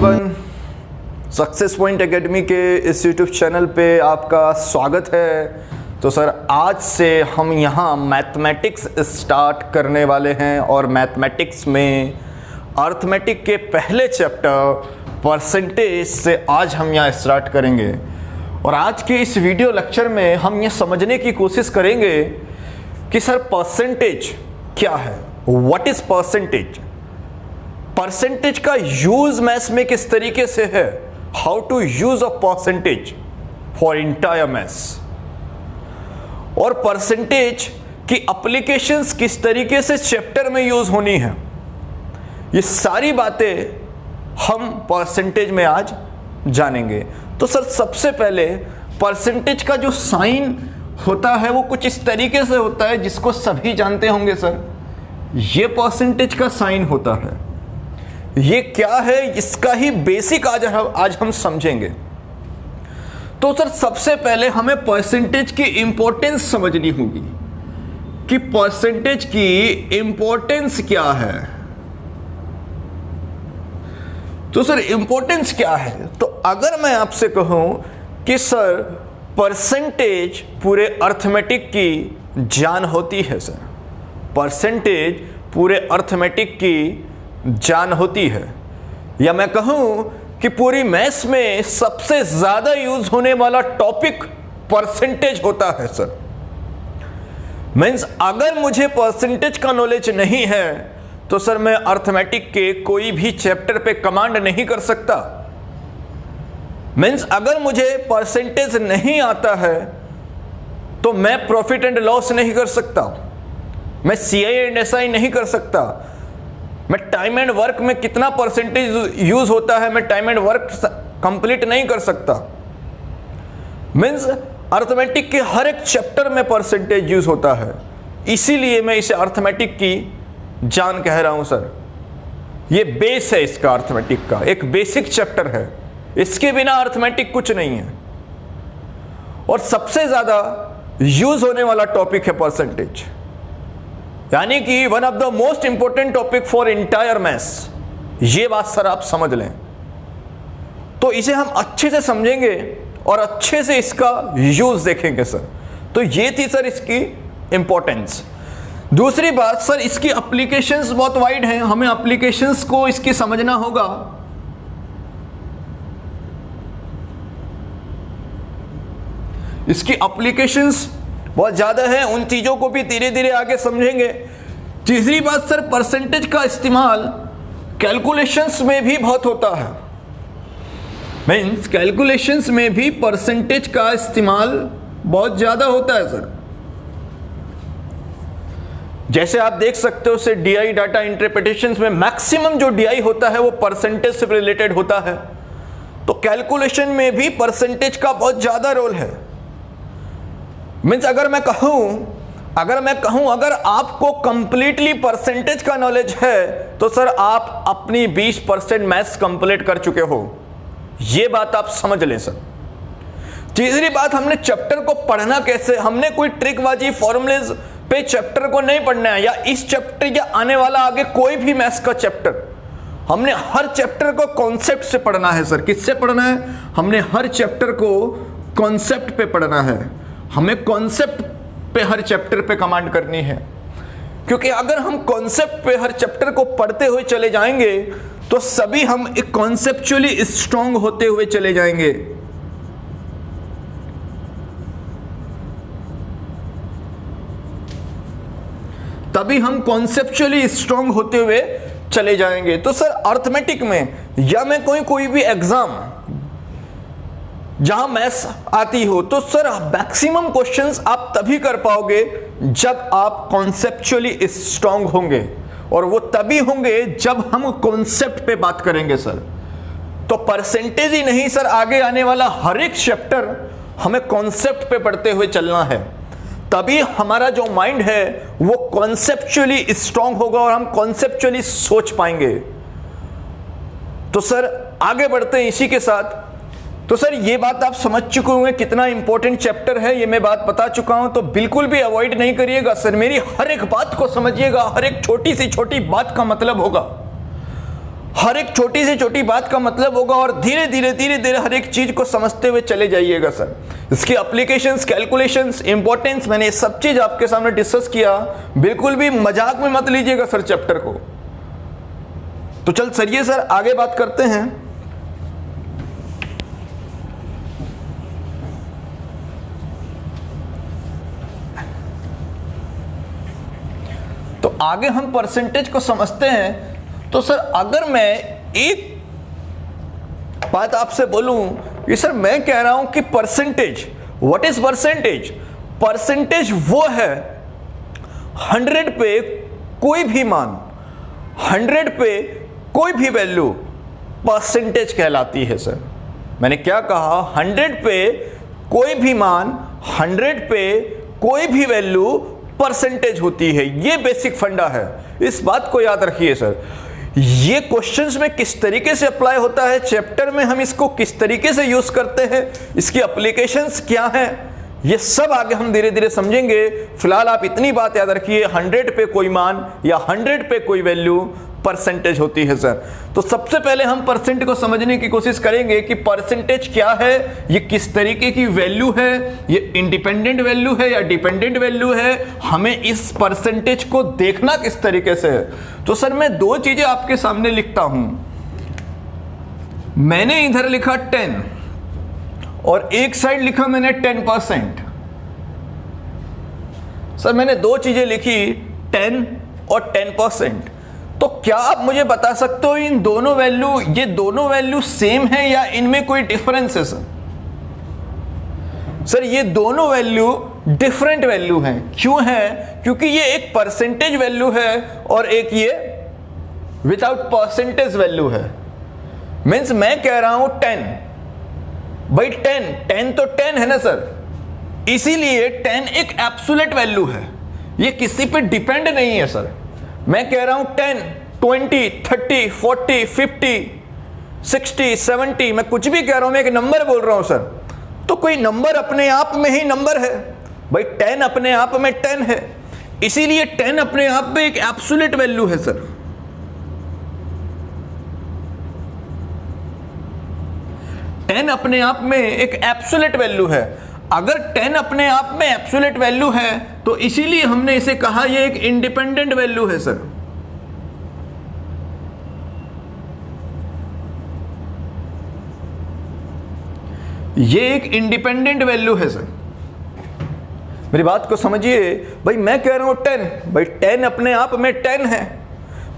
Everyone, success point academy के इस YouTube channel पे आपका स्वागत है। तो सर आज से हम यहाँ मैथमेटिक्स स्टार्ट करने वाले हैं और मैथमेटिक्स में अर्थमेटिक के पहले चैप्टर परसेंटेज से आज हम यहाँ स्टार्ट करेंगे। और आज के इस वीडियो लेक्चर में हम ये समझने की कोशिश करेंगे कि सर परसेंटेज क्या है, व्हाट इज परसेंटेज, परसेंटेज का यूज मैथ्स में किस तरीके से है, how to use a percentage for entire maths, और परसेंटेज की एप्लीकेशंस किस तरीके से चैप्टर में यूज होनी है। ये सारी बातें हम परसेंटेज में आज जानेंगे। तो सर सबसे पहले परसेंटेज का जो साइन होता है वो कुछ इस तरीके से होता है जिसको सभी जानते होंगे। सर ये परसेंटेज का साइन होता है, ये क्या है इसका ही बेसिक आज हम समझेंगे। तो सर सबसे पहले हमें परसेंटेज की इंपॉर्टेंस समझनी होगी कि परसेंटेज की इंपॉर्टेंस क्या है। तो सर इंपॉर्टेंस क्या है, तो अगर मैं आपसे कहूं कि सर परसेंटेज पूरे अर्थमेटिक की जान होती है, सर परसेंटेज पूरे अर्थमेटिक की जान होती है, या मैं कहूं कि पूरी मैथ्स में सबसे ज्यादा यूज होने वाला टॉपिक परसेंटेज होता है। सर मींस अगर मुझे परसेंटेज का नॉलेज नहीं है तो सर मैं अर्थमेटिक के कोई भी चैप्टर पे कमांड नहीं कर सकता। मींस अगर मुझे परसेंटेज नहीं आता है तो मैं प्रॉफिट एंड लॉस नहीं कर सकता, मैं सीआई एंड एसआई नहीं कर सकता, मैं टाइम एंड वर्क में कितना परसेंटेज यूज होता है मैं टाइम एंड वर्क कंप्लीट नहीं कर सकता। मींस अर्थमेटिक के हर एक चैप्टर में परसेंटेज यूज होता है, इसीलिए मैं इसे अर्थमेटिक की जान कह रहा हूं। सर ये बेस है इसका, अर्थमेटिक का एक बेसिक चैप्टर है, इसके बिना अर्थमेटिक कुछ नहीं है। और सबसे ज्यादा यूज होने वाला टॉपिक है परसेंटेज, यानी कि one of the most important topic for entire maths. ये बात सर आप समझ लें, तो इसे हम अच्छे से समझेंगे और अच्छे से इसका यूज देखेंगे। सर तो ये थी सर इसकी इंपॉर्टेंस। दूसरी बात सर इसकी एप्लीकेशंस बहुत वाइड हैं, हमें एप्लीकेशंस को इसकी समझना होगा। इसकी एप्लीकेशंस बहुत ज्यादा है, उन चीजों को भी धीरे धीरे आगे समझेंगे। तीसरी बात सर परसेंटेज का इस्तेमाल कैलकुलेशंस में भी बहुत होता है, मींस कैलकुलेशंस में भी परसेंटेज का इस्तेमाल बहुत ज्यादा होता है। सर जैसे आप देख सकते हो से डीआई डाटा इंटरप्रिटेशंस में मैक्सिमम जो डीआई होता है वो परसेंटेज से रिलेटेड होता है, तो कैलकुलेशन में भी परसेंटेज का बहुत ज्यादा रोल है। मीन्स अगर मैं कहूं अगर आपको कंप्लीटली परसेंटेज का नॉलेज है तो सर आप अपनी 20% मैथ्स कंप्लीट कर चुके हो, ये बात आप समझ लें। सर तीसरी बात, हमने चैप्टर को पढ़ना कैसे, हमने कोई ट्रिकबाजी फॉर्मूलेज पे चैप्टर को नहीं पढ़ना है, या इस चैप्टर या आने वाला आगे कोई भी मैथ्स का चैप्टर, हमने हर चैप्टर को कॉन्सेप्ट से पढ़ना है। सर किससे पढ़ना है, हमने हर चैप्टर को कॉन्सेप्ट पे पढ़ना है, हमें कॉन्सेप्ट पे हर चैप्टर पे कमांड करनी है। क्योंकि अगर हम कॉन्सेप्ट पे हर चैप्टर को पढ़ते हुए चले जाएंगे तो सभी हम एक कॉन्सेप्चुअली स्ट्रांग होते हुए चले जाएंगे। तभी हम कॉन्सेप्चुअली स्ट्रांग होते हुए चले जाएंगे। तो सर अर्थमेटिक में या मैं कोई भी एग्जाम जहां मैथ्स आती हो तो सर मैक्सिमम क्वेश्चंस आप तभी कर पाओगे जब आप कॉन्सेप्चुअली स्ट्रांग होंगे, और वो तभी होंगे जब हम कॉन्सेप्ट पे बात करेंगे। सर तो परसेंटेज ही नहीं सर, आगे आने वाला हर एक चैप्टर हमें कॉन्सेप्ट पे पढ़ते हुए चलना है, तभी हमारा जो माइंड है वो कॉन्सेप्चुअली स्ट्रांग होगा और हम कॉन्सेप्चुअली सोच पाएंगे। तो सर आगे बढ़ते हैं इसी के साथ। तो सर ये बात आप समझ चुके होंगे कितना इंपॉर्टेंट चैप्टर है, ये मैं बात बता चुका हूं, तो बिल्कुल भी अवॉइड नहीं करिएगा सर, मेरी हर एक बात को समझिएगा, हर एक छोटी सी छोटी बात का मतलब होगा। हर एक छोटी से छोटी बात का मतलब होगा और धीरे धीरे हर एक चीज को समझते हुए चले जाइएगा सर। इसकी एप्लीकेशंस, कैलकुलेशंस, इंपॉर्टेंस, मैंने सब चीज आपके सामने डिस्कस किया। बिल्कुल भी मजाक में मत लीजिएगा सर चैप्टर को। तो चल चलिए सर आगे बात करते हैं। तो आगे हम परसेंटेज को समझते हैं। तो सर अगर मैं एक बात आपसे बोलूं कि सर मैं कह रहा हूं कि percentage, what is percentage? Percentage वो है 100 पे कोई भी मान, 100 पे कोई भी वैल्यू परसेंटेज कहलाती है सर। मैंने क्या कहा? 100 पे कोई भी मान, 100 पे कोई भी वैल्यू परसेंटेज होती है। ये बेसिक फंडा है, इस बात को याद रखिए सर। ये क्वेश्चंस में किस तरीके से अप्लाई होता है, चैप्टर में हम इसको किस तरीके से यूज करते हैं, इसकी एप्लीकेशंस क्या हैं, ये सब आगे हम धीरे धीरे समझेंगे। फिलहाल आप इतनी बात याद रखिए, 100 पे कोई मान या 100 पे कोई वैल्यू परसेंटेज होती है सर। तो सबसे पहले हम परसेंट को समझने की कोशिश करेंगे कि परसेंटेज क्या है, ये किस तरीके की वैल्यू है, ये इंडिपेंडेंट वैल्यू है या डिपेंडेंट वैल्यू है, हमें इस परसेंटेज को देखना किस तरीके से है। तो सर मैं दो चीजें आपके सामने लिखता हूं। मैंने इधर लिखा 10 और एक साइड लिखा मैंने 10%। सर मैंने दो चीजें लिखी, 10 और 10%। तो क्या आप मुझे बता सकते हो इन दोनों वैल्यू, ये दोनों वैल्यू सेम है या इनमें कोई डिफरेंस है सर? सर ये दोनों वैल्यू डिफरेंट वैल्यू हैं। क्यों है? क्योंकि ये एक परसेंटेज वैल्यू है और एक ये विदाउट परसेंटेज वैल्यू है। मीन्स मैं कह रहा हूं 10, भाई 10 तो 10 है ना सर, इसीलिए 10 एक एब्सोल्यूट वैल्यू है, ये किसी पे डिपेंड नहीं है सर। मैं कह रहा हूं 10, 20, 30, 40, 50, 60, 70, मैं कुछ भी कह रहा हूं, मैं एक नंबर बोल रहा हूं सर। तो कोई नंबर अपने आप में ही नंबर है, भाई 10 अपने आप में 10 है, इसीलिए 10 अपने आप में एक एब्सोल्यूट वैल्यू है सर। टेन अपने आप में एक एब्सोल्यूट वैल्यू है। अगर 10 अपने आप में एब्सोल्यूट वैल्यू है तो इसीलिए हमने इसे कहा यह एक इंडिपेंडेंट वैल्यू है सर। ये एक इंडिपेंडेंट वैल्यू है सर। मेरी बात को समझिए, भाई मैं कह रहा हूं 10, भाई 10 अपने आप में 10 है।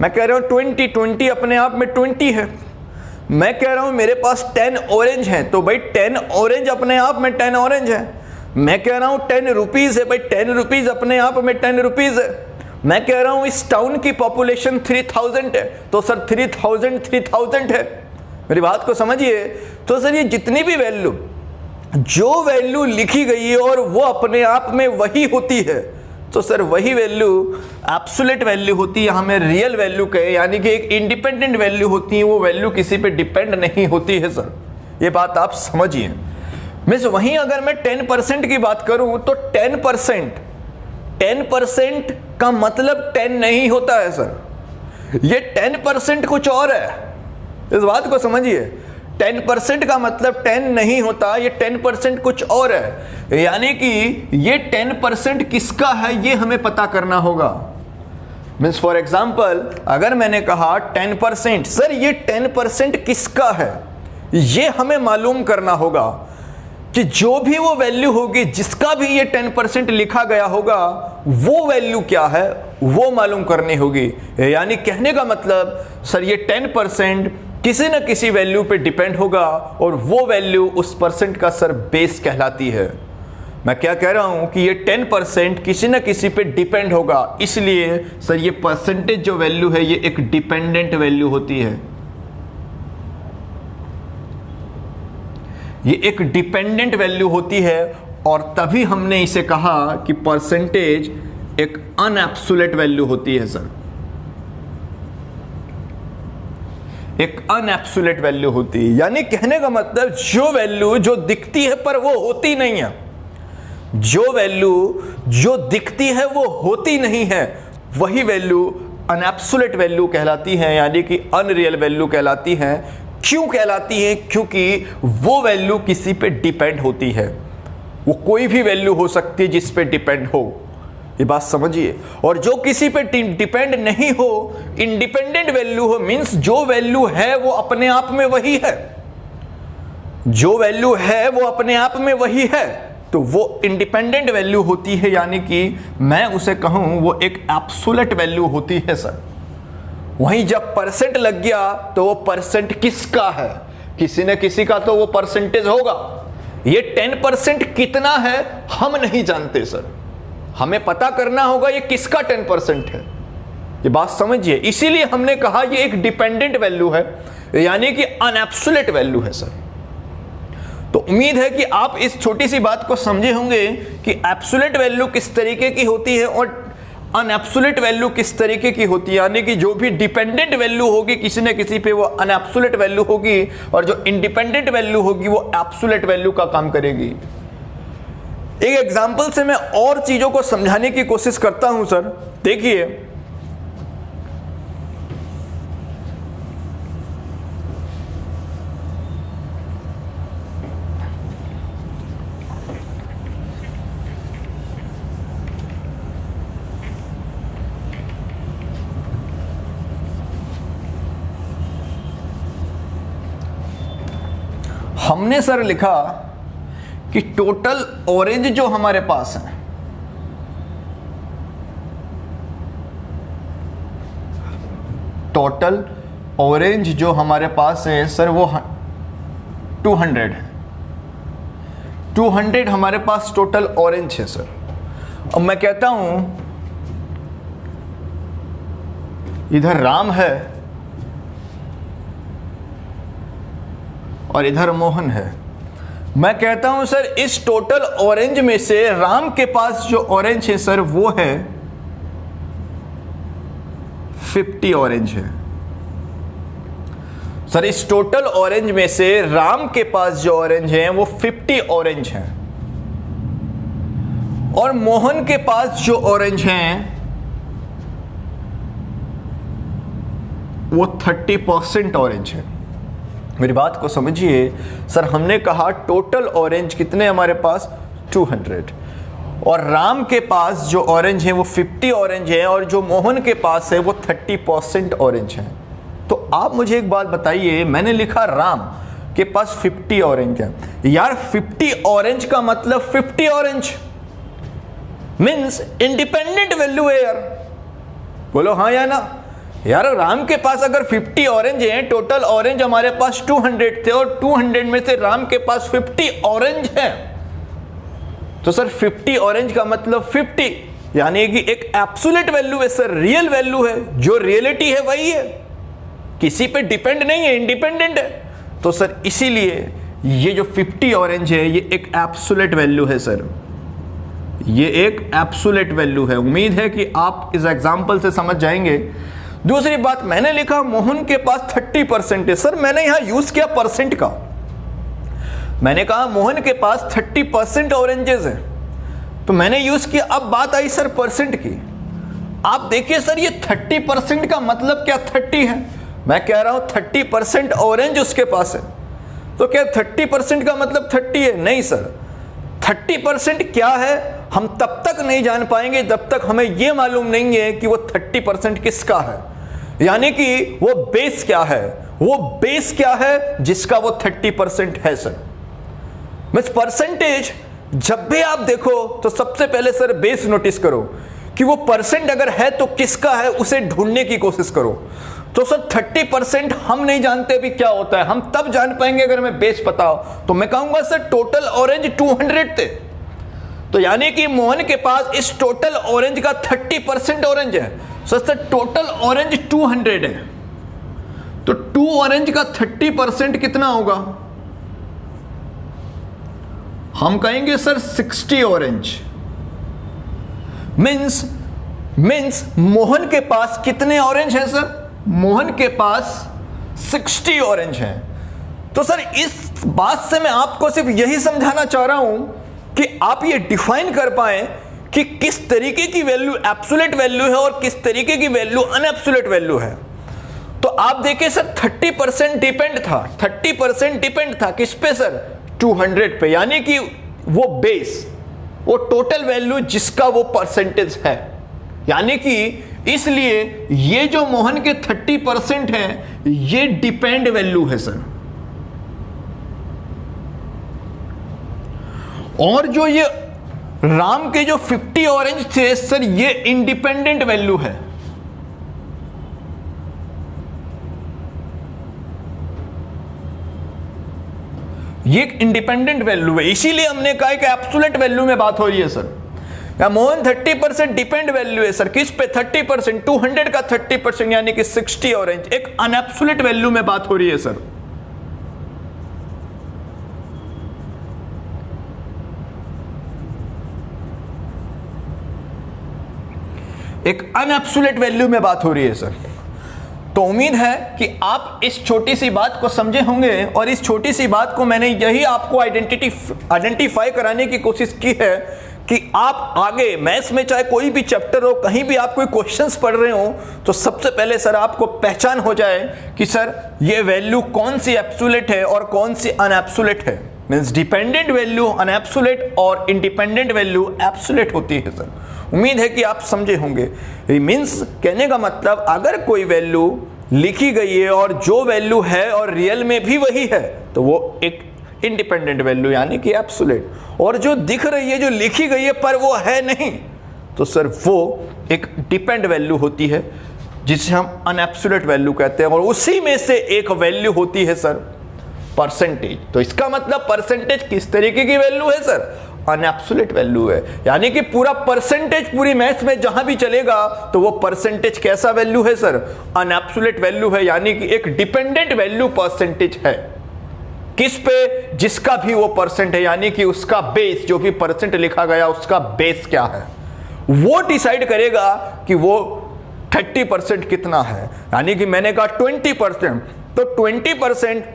मैं कह रहा हूं 20 अपने आप में 20 है। मैं कह रहा हूं मेरे पास 10 ऑरेंज है, तो भाई 10 ऑरेंज अपने आप में 10 ऑरेंज है। मैं कह रहा हूं 10 रुपीज है, भाई 10 रुपीज अपने आप में 10 रुपीज है। मैं कह रहा हूं इस टाउन की पॉपुलेशन 3000 है, तो सर 3000 है। मेरी बात को समझिए। तो सर ये जितनी भी वैल्यू, जो वैल्यू लिखी गई है और वो अपने आप में वही होती है, तो सर वही वैल्यू एब्सोल्यूट वैल्यू होती है, हमें रियल वैल्यू कहे, यानी कि एक इंडिपेंडेंट वैल्यू होती है। वो वैल्यू किसी पे डिपेंड नहीं होती है सर, ये बात आप समझिए। मीन्स वहीं अगर मैं 10% की बात करूं तो 10% का मतलब 10 नहीं होता है सर। ये 10% कुछ और है, इस बात को समझिए। 10% का मतलब 10 नहीं होता, ये 10% कुछ और है। यानी कि ये 10% किसका है ये हमें पता करना होगा। मीन्स फॉर एग्जाम्पल अगर मैंने कहा 10%, सर ये 10% किसका है ये हमें मालूम करना होगा कि जो भी वो वैल्यू होगी जिसका भी ये 10% लिखा गया होगा वो वैल्यू क्या है वो मालूम करनी होगी। यानी कहने का मतलब सर ये 10% किसी न किसी वैल्यू पे डिपेंड होगा और वो वैल्यू उस परसेंट का सर बेस कहलाती है। मैं क्या कह रहा हूं कि ये 10% किसी न किसी पे डिपेंड होगा, इसलिए सर ये परसेंटेज जो वैल्यू है ये एक डिपेंडेंट वैल्यू होती है। ये एक डिपेंडेंट वैल्यू होती है और तभी हमने इसे कहा कि परसेंटेज एक अनएब्सोल्यूट वैल्यू होती है सर। एक अनएब्सोल्यूट वैल्यू होती है, यानी कहने का मतलब जो वैल्यू जो दिखती है पर वो होती नहीं है, जो वैल्यू जो दिखती है वो होती नहीं है, वही वैल्यू अनएब्सोल्यूट वैल्यू कहलाती हैं, यानी कि अनरियल वैल्यू कहलाती हैं। क्यों कहलाती हैं? क्योंकि वो वैल्यू किसी पे डिपेंड होती है। वो कोई भी वैल्यू हो सकती है जिस पे डिपेंड हो, ये बात समझिए। और जो किसी पे डिपेंड नहीं हो, इंडिपेंडेंट वैल्यू हो, मींस जो वैल्यू है वो अपने आप में वही है, जो वैल्यू है वो अपने आप में वही है, तो वो इंडिपेंडेंट वैल्यू होती है, यानी कि मैं उसे कहूं वो एक एब्सोल्यूट वैल्यू होती है सर। वहीं जब परसेंट लग गया तो वो परसेंट किसका है? किसी न किसी का तो वो परसेंटेज होगा। ये 10% कितना है हम नहीं जानते सर, हमें पता करना होगा ये किसका 10% है। ये बात समझिए, इसीलिए हमने कहा ये एक डिपेंडेंट वैल्यू है, यानी कि अनएब्सोल्यूट वैल्यू है सर। तो उम्मीद है कि आप इस छोटी सी बात को समझे होंगे कि एब्सोल्यूट वैल्यू किस तरीके की होती है और अनएब्सोल्यूट वैल्यू किस तरीके की होती है। यानी कि जो भी डिपेंडेंट वैल्यू होगी किसी न किसी पे, वो अनएब्सोल्यूट वैल्यू होगी, और जो इंडिपेंडेंट वैल्यू होगी वो एब्सोल्यूट वैल्यू का काम करेगी। एक एग्जांपल से मैं और चीजों को समझाने की कोशिश करता हूं सर। देखिए, हमने सर लिखा कि टोटल ऑरेंज जो हमारे पास है, टोटल ऑरेंज जो हमारे पास है सर वो 200 है। 200 हमारे पास टोटल ऑरेंज है सर। अब मैं कहता हूं इधर राम है और इधर मोहन है। मैं कहता हूं सर इस टोटल ऑरेंज में से राम के पास जो ऑरेंज है सर वो है 50 ऑरेंज है सर। इस टोटल ऑरेंज में से राम के पास जो ऑरेंज है वो 50 ऑरेंज है, और मोहन के पास जो ऑरेंज हैं वो 30% ऑरेंज है। मेरी बात को समझिए सर, हमने कहा टोटल ऑरेंज कितने हमारे पास 200, और राम के पास जो ऑरेंज है वो 50 ऑरेंज है, और जो मोहन के पास है वो 30% ऑरेंज है। तो आप मुझे एक बात बताइए, मैंने लिखा राम के पास 50 ऑरेंज है, यार 50 ऑरेंज का मतलब 50 ऑरेंज मीन्स इंडिपेंडेंट वैल्यू है यार, बोलो हाँ या ना। यार राम के पास अगर 50 ऑरेंज है, टोटल ऑरेंज हमारे पास 200 थे, और 200 में से राम के पास 50 ऑरेंज है, तो सर 50 ऑरेंज का मतलब 50, यानी कि एक एब्सोल्यूट वैल्यू है सर, रियल वैल्यू है, जो रियलिटी है वही है, किसी पे डिपेंड नहीं है, इंडिपेंडेंट है। तो सर इसीलिए ये जो 50 ऑरेंज है ये एक एब्सोल्यूट वैल्यू है सर, ये एक एब्सोल्यूट वैल्यू है। उम्मीद है कि आप इस एग्जांपल से समझ जाएंगे। दूसरी बात, मैंने लिखा मोहन के पास 30% है सर, मैंने यहां यूज किया परसेंट का। मैंने कहा मोहन के पास 30% ऑरेंजेस है, तो मैंने यूज किया। अब बात आई सर परसेंट की। आप देखिए सर ये 30% का मतलब क्या 30 है? मैं कह रहा हूं 30% ऑरेंज उसके पास है, तो क्या 30% का मतलब 30 है? नहीं सर, 30% क्या है हम तब तक नहीं जान पाएंगे जब तक हमें यह मालूम नहीं है कि वो 30% किसका है, यानी कि वो बेस क्या है, वो बेस क्या है जिसका वो 30% है सर। मींस परसेंटेज जब भी आप देखो तो सबसे पहले सर बेस नोटिस करो कि वो परसेंट अगर है तो किसका है, उसे ढूंढने की कोशिश करो। तो सर 30% हम नहीं जानते भी क्या होता है, हम तब जान पाएंगे अगर हमें बेस पता हो। तो मैं कहूंगा सर टोटल ऑरेंज 200 थे, तो यानी कि मोहन के पास इस टोटल ऑरेंज का 30% ऑरेंज है। सर टोटल ऑरेंज 200 है, तो 2 ऑरेंज का 30% कितना होगा? हम कहेंगे सर 60 ऑरेंज। मींस मोहन के पास कितने ऑरेंज हैं सर? मोहन के पास 60 ऑरेंज हैं। तो सर इस बात से मैं आपको सिर्फ यही समझाना चाह रहा हूं कि आप ये डिफाइन कर पाए कि किस तरीके की वैल्यू एब्सोल्यूट वैल्यू है और किस तरीके की वैल्यू अनएब्सोल्यूट वैल्यू है। तो आप देखिए सर 30% डिपेंड था, 30% डिपेंड था किस पे सर, 200 पे, यानी कि वो बेस, वो टोटल वैल्यू जिसका वो परसेंटेज है, यानी कि इसलिए ये जो मोहन के 30% है ये डिपेंड वैल्यू है सर, और जो ये राम के जो 50 ऑरेंज थे सर ये इंडिपेंडेंट वैल्यू है। ये एक इंडिपेंडेंट वैल्यू है, इसीलिए हमने कहा कि एब्सोल्यूट वैल्यू में बात हो रही है सर। या मोहन 30% डिपेंड वैल्यू है सर, किस पे 30%, 200 का 30% यानी कि 60 ऑरेंज, एक अनएब्सोल्यूट वैल्यू में बात हो रही है सर। एक अनएब्सोल्यूट वैल्यू में बात हो रही है सर। तो उम्मीद है कि आप इस छोटी सी बात को समझे होंगे, और इस छोटी सी बात को मैंने यही आपको आइडेंटिफाई कराने की कोशिश की है कि आप आगे मैथ्स में चाहे कोई भी चैप्टर हो, कहीं भी आप कोई क्वेश्चंस पढ़ रहे हो, तो सबसे पहले सर आपको पहचान हो जाए कि सर ये वैल्यू कौन सी एब्सोल्यूट है और कौन सी अनएब्सोल्यूट है। मींस डिपेंडेंट वैल्यू अनएब्सोल्यूट और इंडिपेंडेंट वैल्यू एब्सोल्यूट होती है सर। उम्मीद है कि आप समझे होंगे। मींस कहने का मतलब अगर कोई वैल्यू लिखी गई है और जो वैल्यू है और रियल में भी वही है तो वो एक इंडिपेंडेंट वैल्यू यानी कि एब्सोल्यूट, और जो दिख रही है जो लिखी गई है पर वो है नहीं तो सर वो एक डिपेंड वैल्यू होती है जिसे हम अनएब्सोल्यूट वैल्यू कहते हैं। और उसी में से एक वैल्यू होती है सर परसेंटेज। तो इसका मतलब परसेंटेज किस तरीके की वैल्यू है सर, अनएब्सोल्यूट वैल्यू है, यानी कि पूरा परसेंटेज पूरी मैथ्स में जहां भी चलेगा तो वो परसेंटेज कैसा वैल्यू है सर, अनएब्सोल्यूट वैल्यू है, यानी कि एक डिपेंडेंट वैल्यू परसेंटेज है। किस पे, जिसका भी वो परसेंट है, यानी कि उसका बेस, जो भी परसेंट लिखा गया उसका बेस क्या है वो डिसाइड करेगा कि वो 30% कितना है। यानी कि मैंने कहा 20%, तो 20%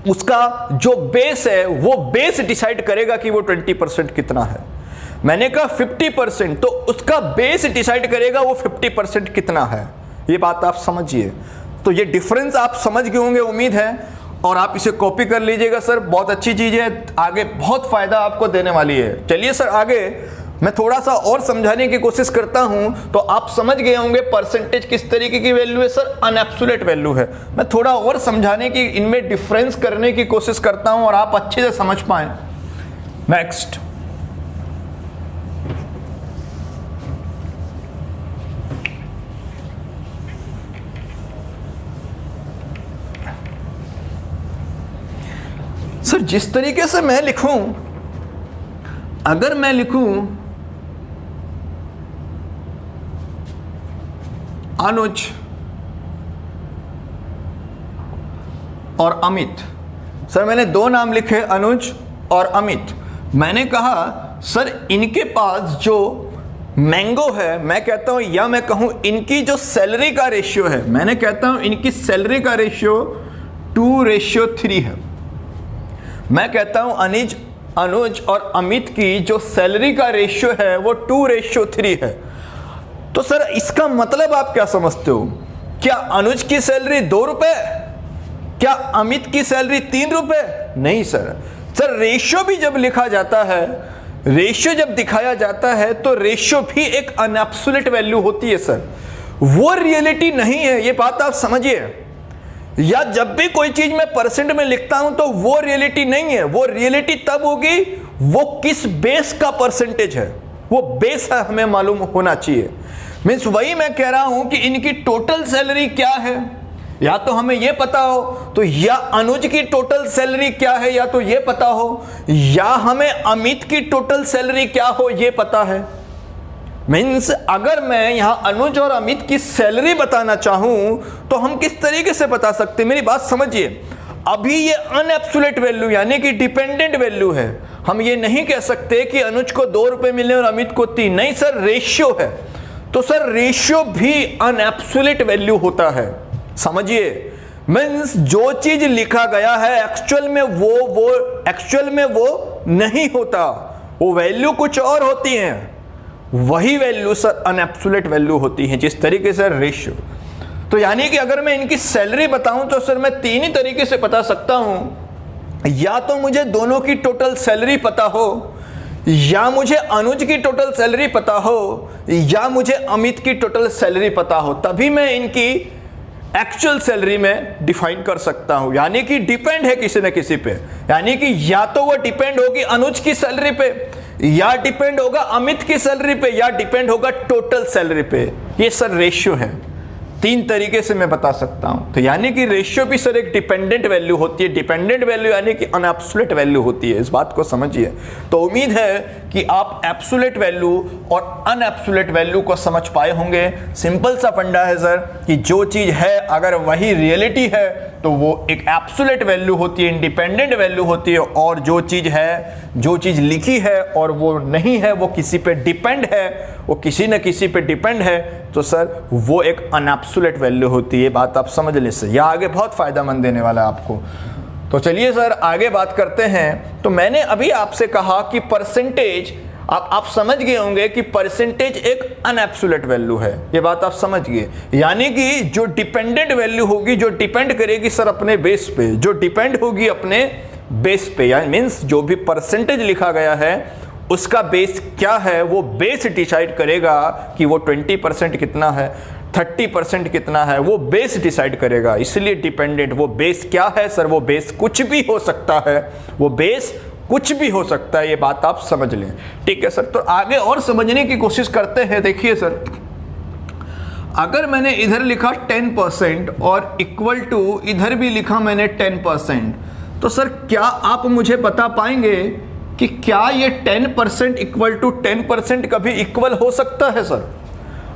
उसका जो बेस है वो बेस डिसाइड करेगा कि वो 20% कितना है। मैंने कहा 50%, तो उसका बेस डिसाइड करेगा वो 50% कितना है। ये बात आप समझिए। तो ये डिफरेंस आप समझ गए होंगे उम्मीद है, और आप इसे कॉपी कर लीजिएगा सर, बहुत अच्छी चीज़ है, आगे बहुत फायदा आपको देने वाली है। चलिए सर आगे मैं थोड़ा सा और समझाने की कोशिश करता हूं, तो आप समझ गए होंगे परसेंटेज किस तरीके की वैल्यू है सर, अनएब्सोल्यूट वैल्यू है। मैं थोड़ा और समझाने की, इनमें डिफरेंस करने की कोशिश करता हूं और आप अच्छे से समझ पाए। नेक्स्ट, सर जिस तरीके से मैं लिखूं, अगर मैं लिखूं अनुज और अमित, सर मैंने दो नाम लिखे अनुज और अमित। मैंने कहा सर इनके पास जो मैंगो है, मैं कहता हूं, या मैं कहूं इनकी जो सैलरी का रेशियो है, मैंने कहता हूं इनकी सैलरी का रेशियो 2:3 है। मैं कहता हूं अनुज और अमित की जो सैलरी का रेशियो है वो 2:3 है। तो सर इसका मतलब आप क्या समझते हो, क्या अनुज की सैलरी 2 रुपए, क्या अमित की सैलरी 3 रुपए? नहीं सर। सर रेशियो भी जब लिखा जाता है, रेशियो जब दिखाया जाता है तो रेशियो भी एक अनएब्सोल्यूट वैल्यू होती है सर, वो रियलिटी नहीं है, ये बात आप समझिए। या जब भी कोई चीज मैं परसेंट में लिखता हूं तो वो रियलिटी नहीं है, वो रियलिटी तब होगी वो किस बेस का परसेंटेज है, वो बेस है हमें मालूम होना चाहिए। मीन्स वही मैं कह रहा हूं कि इनकी टोटल सैलरी क्या है, या तो हमें यह पता हो, तो या अनुज की टोटल सैलरी क्या है या तो यह पता हो, या हमें अमित की टोटल सैलरी क्या हो ये पता है। मीन्स अगर मैं यहां अनुज और अमित की सैलरी बताना चाहूं तो हम किस तरीके से बता सकते हैं, मेरी बात समझिए। अभी ये अनएब्सोल्यूट वैल्यू यानी कि डिपेंडेंट वैल्यू है, हम ये नहीं कह सकते कि अनुज को 2 रुपए मिले और अमित को 3, नहीं सर रेशियो है। तो सर रेशियो भी अनएब्सोल्यूट वैल्यू होता है, समझिए। मीन्स जो चीज लिखा गया है एक्चुअल में वो नहीं होता, वो वैल्यू कुछ और होती है, वही वैल्यू सर अनएब्सोल्यूट वैल्यू होती है, जिस तरीके से रेशियो। तो यानी कि अगर मैं इनकी सैलरी बताऊं तो सर मैं तीन ही तरीके से बता सकता हूं, या तो मुझे दोनों की टोटल सैलरी पता हो, या मुझे अनुज की टोटल सैलरी पता हो, या मुझे अमित की टोटल सैलरी पता हो, तभी मैं इनकी एक्चुअल सैलरी में डिफाइन कर सकता हूं। यानी कि डिपेंड है किसी न किसी पे, यानी कि या तो वो डिपेंड होगी अनुज की सैलरी पे, या डिपेंड होगा अमित की सैलरी पे, या डिपेंड होगा टोटल सैलरी पे। ये सर रेशियो है, तीन तरीके से मैं बता सकता हूं। तो यानी कि रेशियो भी सर एक डिपेंडेंट वैल्यू होती है। डिपेंडेंट वैल्यू यानी कि अनएब्सोल्यूट वैल्यू होती है, इस बात को समझिए। तो उम्मीद है कि आप एब्सोल्यूट वैल्यू और अनएब्सोल्यूट वैल्यू को समझ पाए होंगे। सिंपल सा फंडा है सर कि जो चीज है अगर वही रियलिटी है तो वो एक एब्सोल्यूट वैल्यू होती है, इंडिपेंडेंट वैल्यू होती है, और जो चीज है, जो चीज लिखी है और वो नहीं है, वो किसी पे डिपेंड है, वो किसी न किसी पे डिपेंड है, तो सर वो एक अनएब्सोल्यूट वैल्यू होती है। बात आप समझ लें, इससे यह आगे बहुत फायदेमंद देने वाला है आपको। तो चलिए सर आगे बात करते हैं। तो मैंने अभी आपसे कहा कि परसेंटेज, आप समझ गए होंगे कि परसेंटेज एक अनएब्सोल्यूट वैल्यू है, ये बात आप समझ गए। यानी कि जो डिपेंडेंट वैल्यू होगी, जो डिपेंड करेगी सर अपने बेस पे, जो डिपेंड होगी अपने बेस पे, यानी मीन्स जो भी परसेंटेज लिखा गया है उसका बेस क्या है, वो बेस डिसाइड करेगा कि वो 20% कितना है, 30% कितना है, वो बेस डिसाइड करेगा। इसलिए डिपेंडेंट, वो बेस क्या है सर, वो बेस कुछ भी हो सकता है, वो बेस कुछ भी हो सकता है, ये बात आप समझ लें। ठीक है सर, तो आगे और समझने की कोशिश करते हैं। देखिए सर, अगर मैंने इधर लिखा 10% और इक्वल टू इधर भी लिखा मैंने 10%, तो सर क्या आप मुझे बता पाएंगे कि क्या ये 10% इक्वल टू 10% कभी इक्वल हो सकता है सर?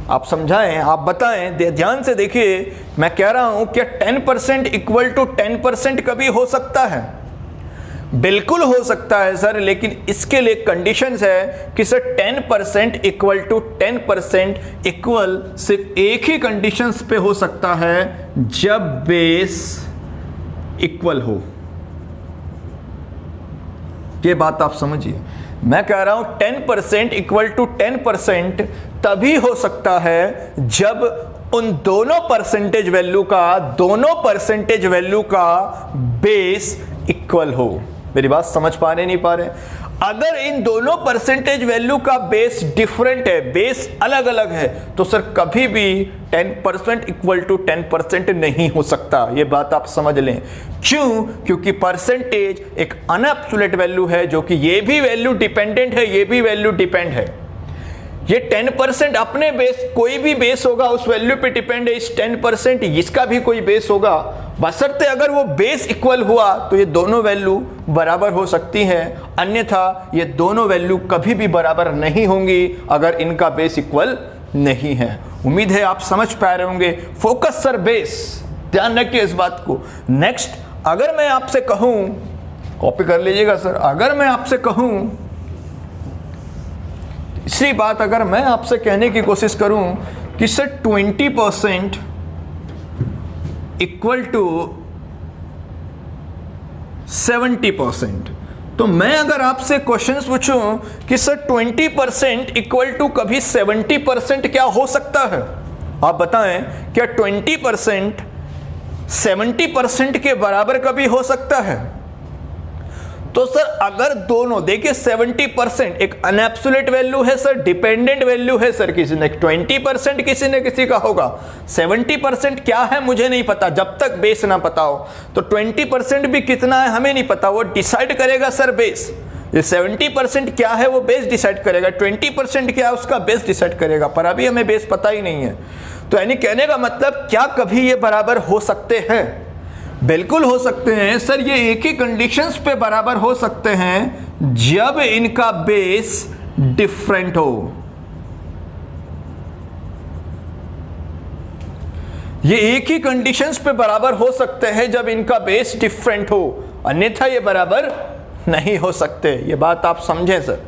आप समझाएं, आप बताएं, ध्यान से देखिए। मैं कह रहा हूं क्या 10% इक्वल टू 10% कभी हो सकता है? बिल्कुल हो सकता है सर, लेकिन इसके लिए कंडीशंस है कि सर 10% इक्वल टू 10% इक्वल सिर्फ एक ही कंडीशंस पे हो सकता है, जब बेस इक्वल हो। ये बात आप समझिए। मैं कह रहा हूं 10% इक्वल टू 10% तभी हो सकता है जब उन दोनों परसेंटेज वैल्यू का बेस इक्वल हो। मेरी बात समझ पा रहे नहीं पा रहे? अगर इन दोनों परसेंटेज वैल्यू का बेस डिफरेंट है, बेस अलग अलग है, तो सर कभी भी 10% इक्वल टू 10% नहीं हो सकता। ये बात आप समझ लें। क्यों? क्योंकि परसेंटेज एक अनएब्सोल्यूट वैल्यू है, जो कि ये भी वैल्यू डिपेंडेंट है, ये भी वैल्यू डिपेंड है। ये 10% अपने बेस, कोई भी बेस होगा उस वैल्यू पे डिपेंड है। इस 10% इसका भी कोई बेस होगा, बशर्ते अगर वो बेस इक्वल हुआ तो ये दोनों वैल्यू बराबर हो सकती हैं, अन्यथा ये दोनों वैल्यू कभी भी बराबर नहीं होंगी अगर इनका बेस इक्वल नहीं है। उम्मीद है आप समझ पा रहे होंगे। फोकस सर बेस, ध्यान रखिए इस बात को। नेक्स्ट, अगर मैं आपसे कहूं, कॉपी कर लीजिएगा सर, अगर मैं आपसे कहूं, इसी बात अगर मैं आपसे कहने की कोशिश करूं कि सर 20% इक्वल टू 70%, तो मैं अगर आपसे क्वेश्चंस पूछूं कि सर 20% इक्वल टू कभी 70% क्या हो सकता है? आप बताएं, क्या 20% 70% के बराबर कभी हो सकता है? तो सर अगर दोनों, देखिए 70% एक अनएब्सोल्यूट वैल्यू है सर, डिपेंडेंट वैल्यू है सर, किसी ने 20% किसी ने किसी का होगा, 70% क्या है मुझे नहीं पता जब तक बेस ना पता हो। तो 20% भी कितना है हमें नहीं पता, वो डिसाइड करेगा सर बेस। ये 70% क्या है वो बेस डिसाइड करेगा, 20% क्या है उसका बेस डिसाइड करेगा, पर अभी हमें बेस पता ही नहीं है। तो यानी कहने का मतलब, क्या कभी ये बराबर हो सकते हैं? बिल्कुल हो सकते हैं सर। ये एक ही कंडीशंस पे बराबर हो सकते हैं जब इनका बेस डिफरेंट हो। ये एक ही कंडीशंस पे बराबर हो सकते हैं जब इनका बेस डिफरेंट हो, अन्यथा ये बराबर नहीं हो सकते। ये बात आप समझें सर।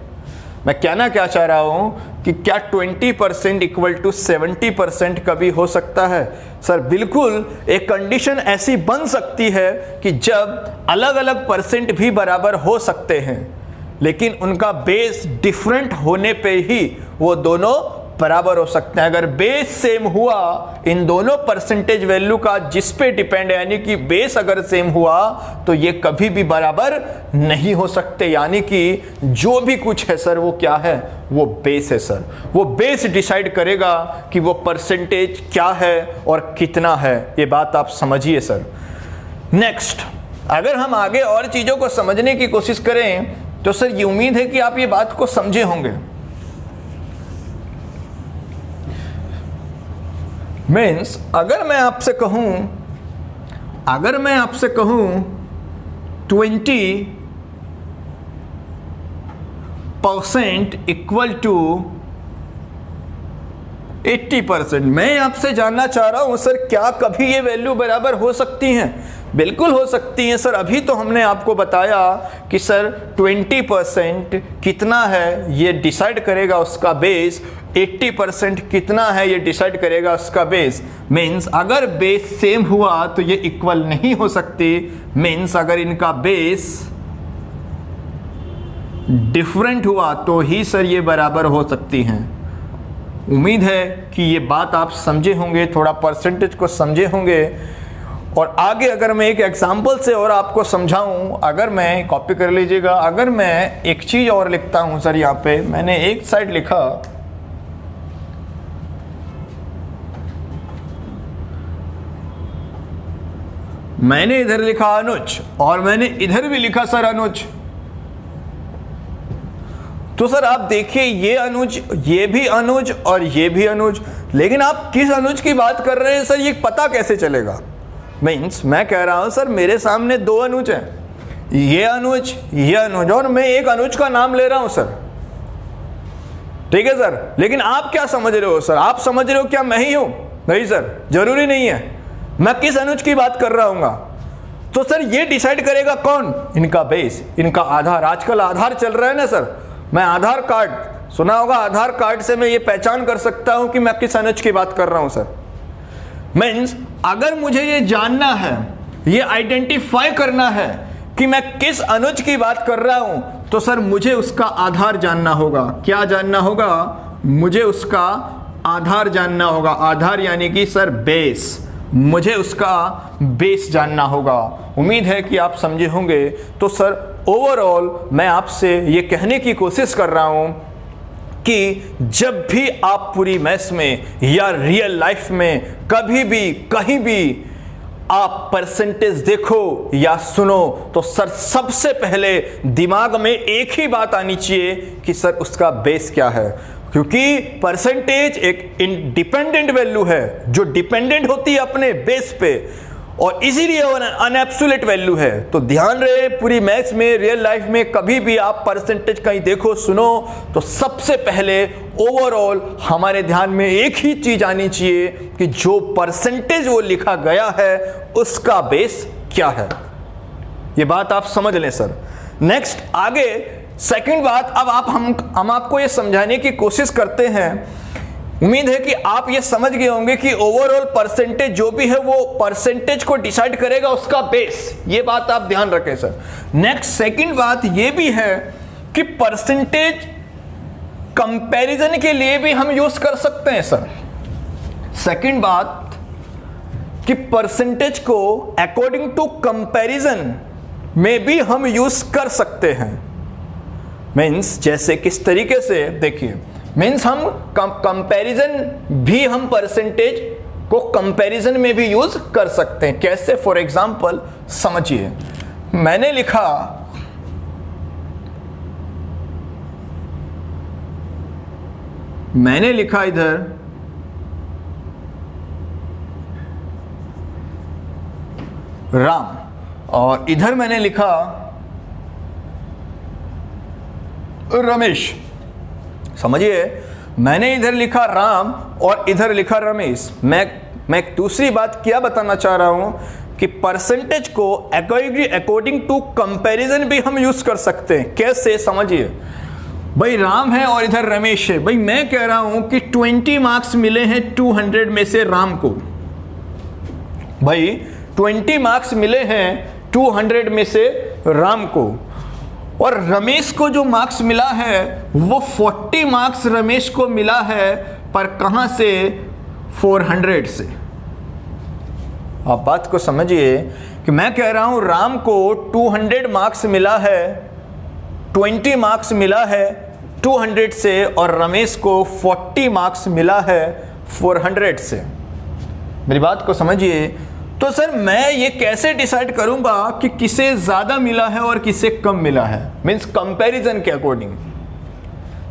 मैं कहना क्या चाह रहा हूं कि क्या 20% इक्वल टू 70% कभी हो सकता है? सर बिल्कुल, एक कंडीशन ऐसी बन सकती है कि जब अलग अलग परसेंट भी बराबर हो सकते हैं, लेकिन उनका बेस डिफरेंट होने पे ही वो दोनों बराबर हो सकते हैं। अगर बेस सेम हुआ इन दोनों परसेंटेज वैल्यू का जिस पे डिपेंड है, यानी कि बेस अगर सेम हुआ तो ये कभी भी बराबर नहीं हो सकते। यानी कि जो भी कुछ है सर वो क्या है, वो बेस है सर। वो बेस डिसाइड करेगा कि वो परसेंटेज क्या है और कितना है। ये बात आप समझिए सर। नेक्स्ट, अगर हम आगे और चीजों को समझने की कोशिश करें तो सर ये उम्मीद है कि आप ये बात को समझे होंगे। मीन्स अगर मैं आपसे कहूं 20% इक्वल टू 80%, मैं आपसे जानना चाह रहा हूं सर क्या कभी ये वैल्यू बराबर हो सकती हैं? बिल्कुल हो सकती हैं सर। अभी तो हमने आपको बताया कि सर 20% कितना है ये डिसाइड करेगा उसका बेस, 80% कितना है ये डिसाइड करेगा उसका बेस। मीन्स अगर बेस सेम हुआ तो ये इक्वल नहीं हो सकती। मीन्स अगर इनका बेस डिफरेंट हुआ तो ही सर ये बराबर हो सकती हैं। उम्मीद है कि ये बात आप समझे होंगे, थोड़ा परसेंटेज को समझे होंगे। और आगे अगर मैं एक एग्जांपल से और आपको समझाऊं, अगर मैं कॉपी कर लीजिएगा, अगर मैं एक चीज और लिखता हूं सर, यहाँ पे मैंने एक साइड लिखा, मैंने इधर लिखा अनुज और मैंने इधर भी लिखा सर अनुज, तो सर आप देखिए ये अनुज, ये भी अनुज और ये भी अनुज, लेकिन आप किस अनुज की बात कर रहे हैं सर ये पता कैसे चलेगा? मीन्स मैं कह रहा हूं सर मेरे सामने दो अनुज हैं, ये अनुज और मैं एक अनुज का नाम ले रहा हूं सर, ठीक है सर। लेकिन आप क्या समझ रहे हो सर? आप समझ रहे हो क्या मैं ही हूं? नहीं सर, जरूरी नहीं है। मैं किस अनुज की बात कर रहा हूं तो सर ये डिसाइड करेगा कौन? इनका बेस, इनका आधार। आजकल आधार चल रहा है ना सर, मैं आधार कार्ड सुना होगा, आधार कार्ड से मैं ये पहचान कर सकता हूं कि मैं किस अनुज की बात कर रहा हूं सर। मीन्स अगर मुझे ये जानना है, ये आइडेंटिफाई करना है कि मैं किस अनुज की बात कर रहा हूं तो सर मुझे उसका आधार जानना होगा। क्या जानना होगा? मुझे उसका आधार जानना होगा। आधार यानी कि सर बेस, मुझे उसका बेस जानना होगा। उम्मीद है कि आप समझे होंगे। तो सर ओवरऑल मैं आपसे ये कहने की कोशिश कर रहा हूं कि जब भी आप पूरी मैथ्स में या रियल लाइफ में कभी भी कहीं भी आप परसेंटेज देखो या सुनो तो सर सबसे पहले दिमाग में एक ही बात आनी चाहिए कि सर उसका बेस क्या है। क्योंकि परसेंटेज एक इंडिपेंडेंट वैल्यू है जो डिपेंडेंट होती है अपने बेस पे, और इसीलिए अनएब्सोल्यूट वैल्यू है। तो ध्यान रहे पूरी मैथ्स में, रियल लाइफ में कभी भी आप परसेंटेज कहीं देखो सुनो तो सबसे पहले ओवरऑल हमारे ध्यान में एक ही चीज आनी चाहिए कि जो परसेंटेज वो लिखा गया है उसका बेस क्या है। ये बात आप समझ लें सर। नेक्स्ट आगे सेकंड बात, अब हम आपको ये समझाने की कोशिश करते हैं। उम्मीद है कि आप ये समझ गए होंगे कि ओवरऑल परसेंटेज जो भी है वो परसेंटेज को डिसाइड करेगा उसका बेस। ये बात आप ध्यान रखें सर। नेक्स्ट सेकंड बात ये भी है कि परसेंटेज कंपैरिजन के लिए भी हम यूज कर सकते हैं सर। सेकंड बात कि परसेंटेज को अकॉर्डिंग टू कंपैरिजन में भी हम यूज कर सकते हैं। मीन्स जैसे किस तरीके से, देखिए मीन्स हम कंपैरिजन भी हम परसेंटेज को कंपैरिजन में भी यूज कर सकते हैं। कैसे? फॉर एग्जांपल समझिए, मैंने लिखा इधर राम और इधर मैंने लिखा रमेश। समझिए, मैंने इधर लिखा राम और इधर लिखा रमेश। मैं एक दूसरी बात क्या बताना चाह रहा हूं कि परसेंटेज को अकॉर्डिंग टू कंपैरिजन भी हम यूज कर सकते हैं। कैसे? समझिए, भाई राम है और इधर रमेश है। भाई मैं कह रहा हूं कि 20 मार्क्स मिले हैं 200 में से राम को। भाई 20 मार्क्स मिले हैं 200 में से राम को, और रमेश को जो मार्क्स मिला है वो 40 मार्क्स रमेश को मिला है, पर कहां से? 400 से। आप बात को समझिए कि मैं कह रहा हूं राम को 200 मार्क्स मिला है, 20 मार्क्स मिला है 200 से, और रमेश को 40 मार्क्स मिला है 400 से। मेरी बात को समझिए। तो सर मैं ये कैसे डिसाइड करूंगा कि किसे ज़्यादा मिला है और किसे कम मिला है? मीन्स कंपैरिजन के अकॉर्डिंग।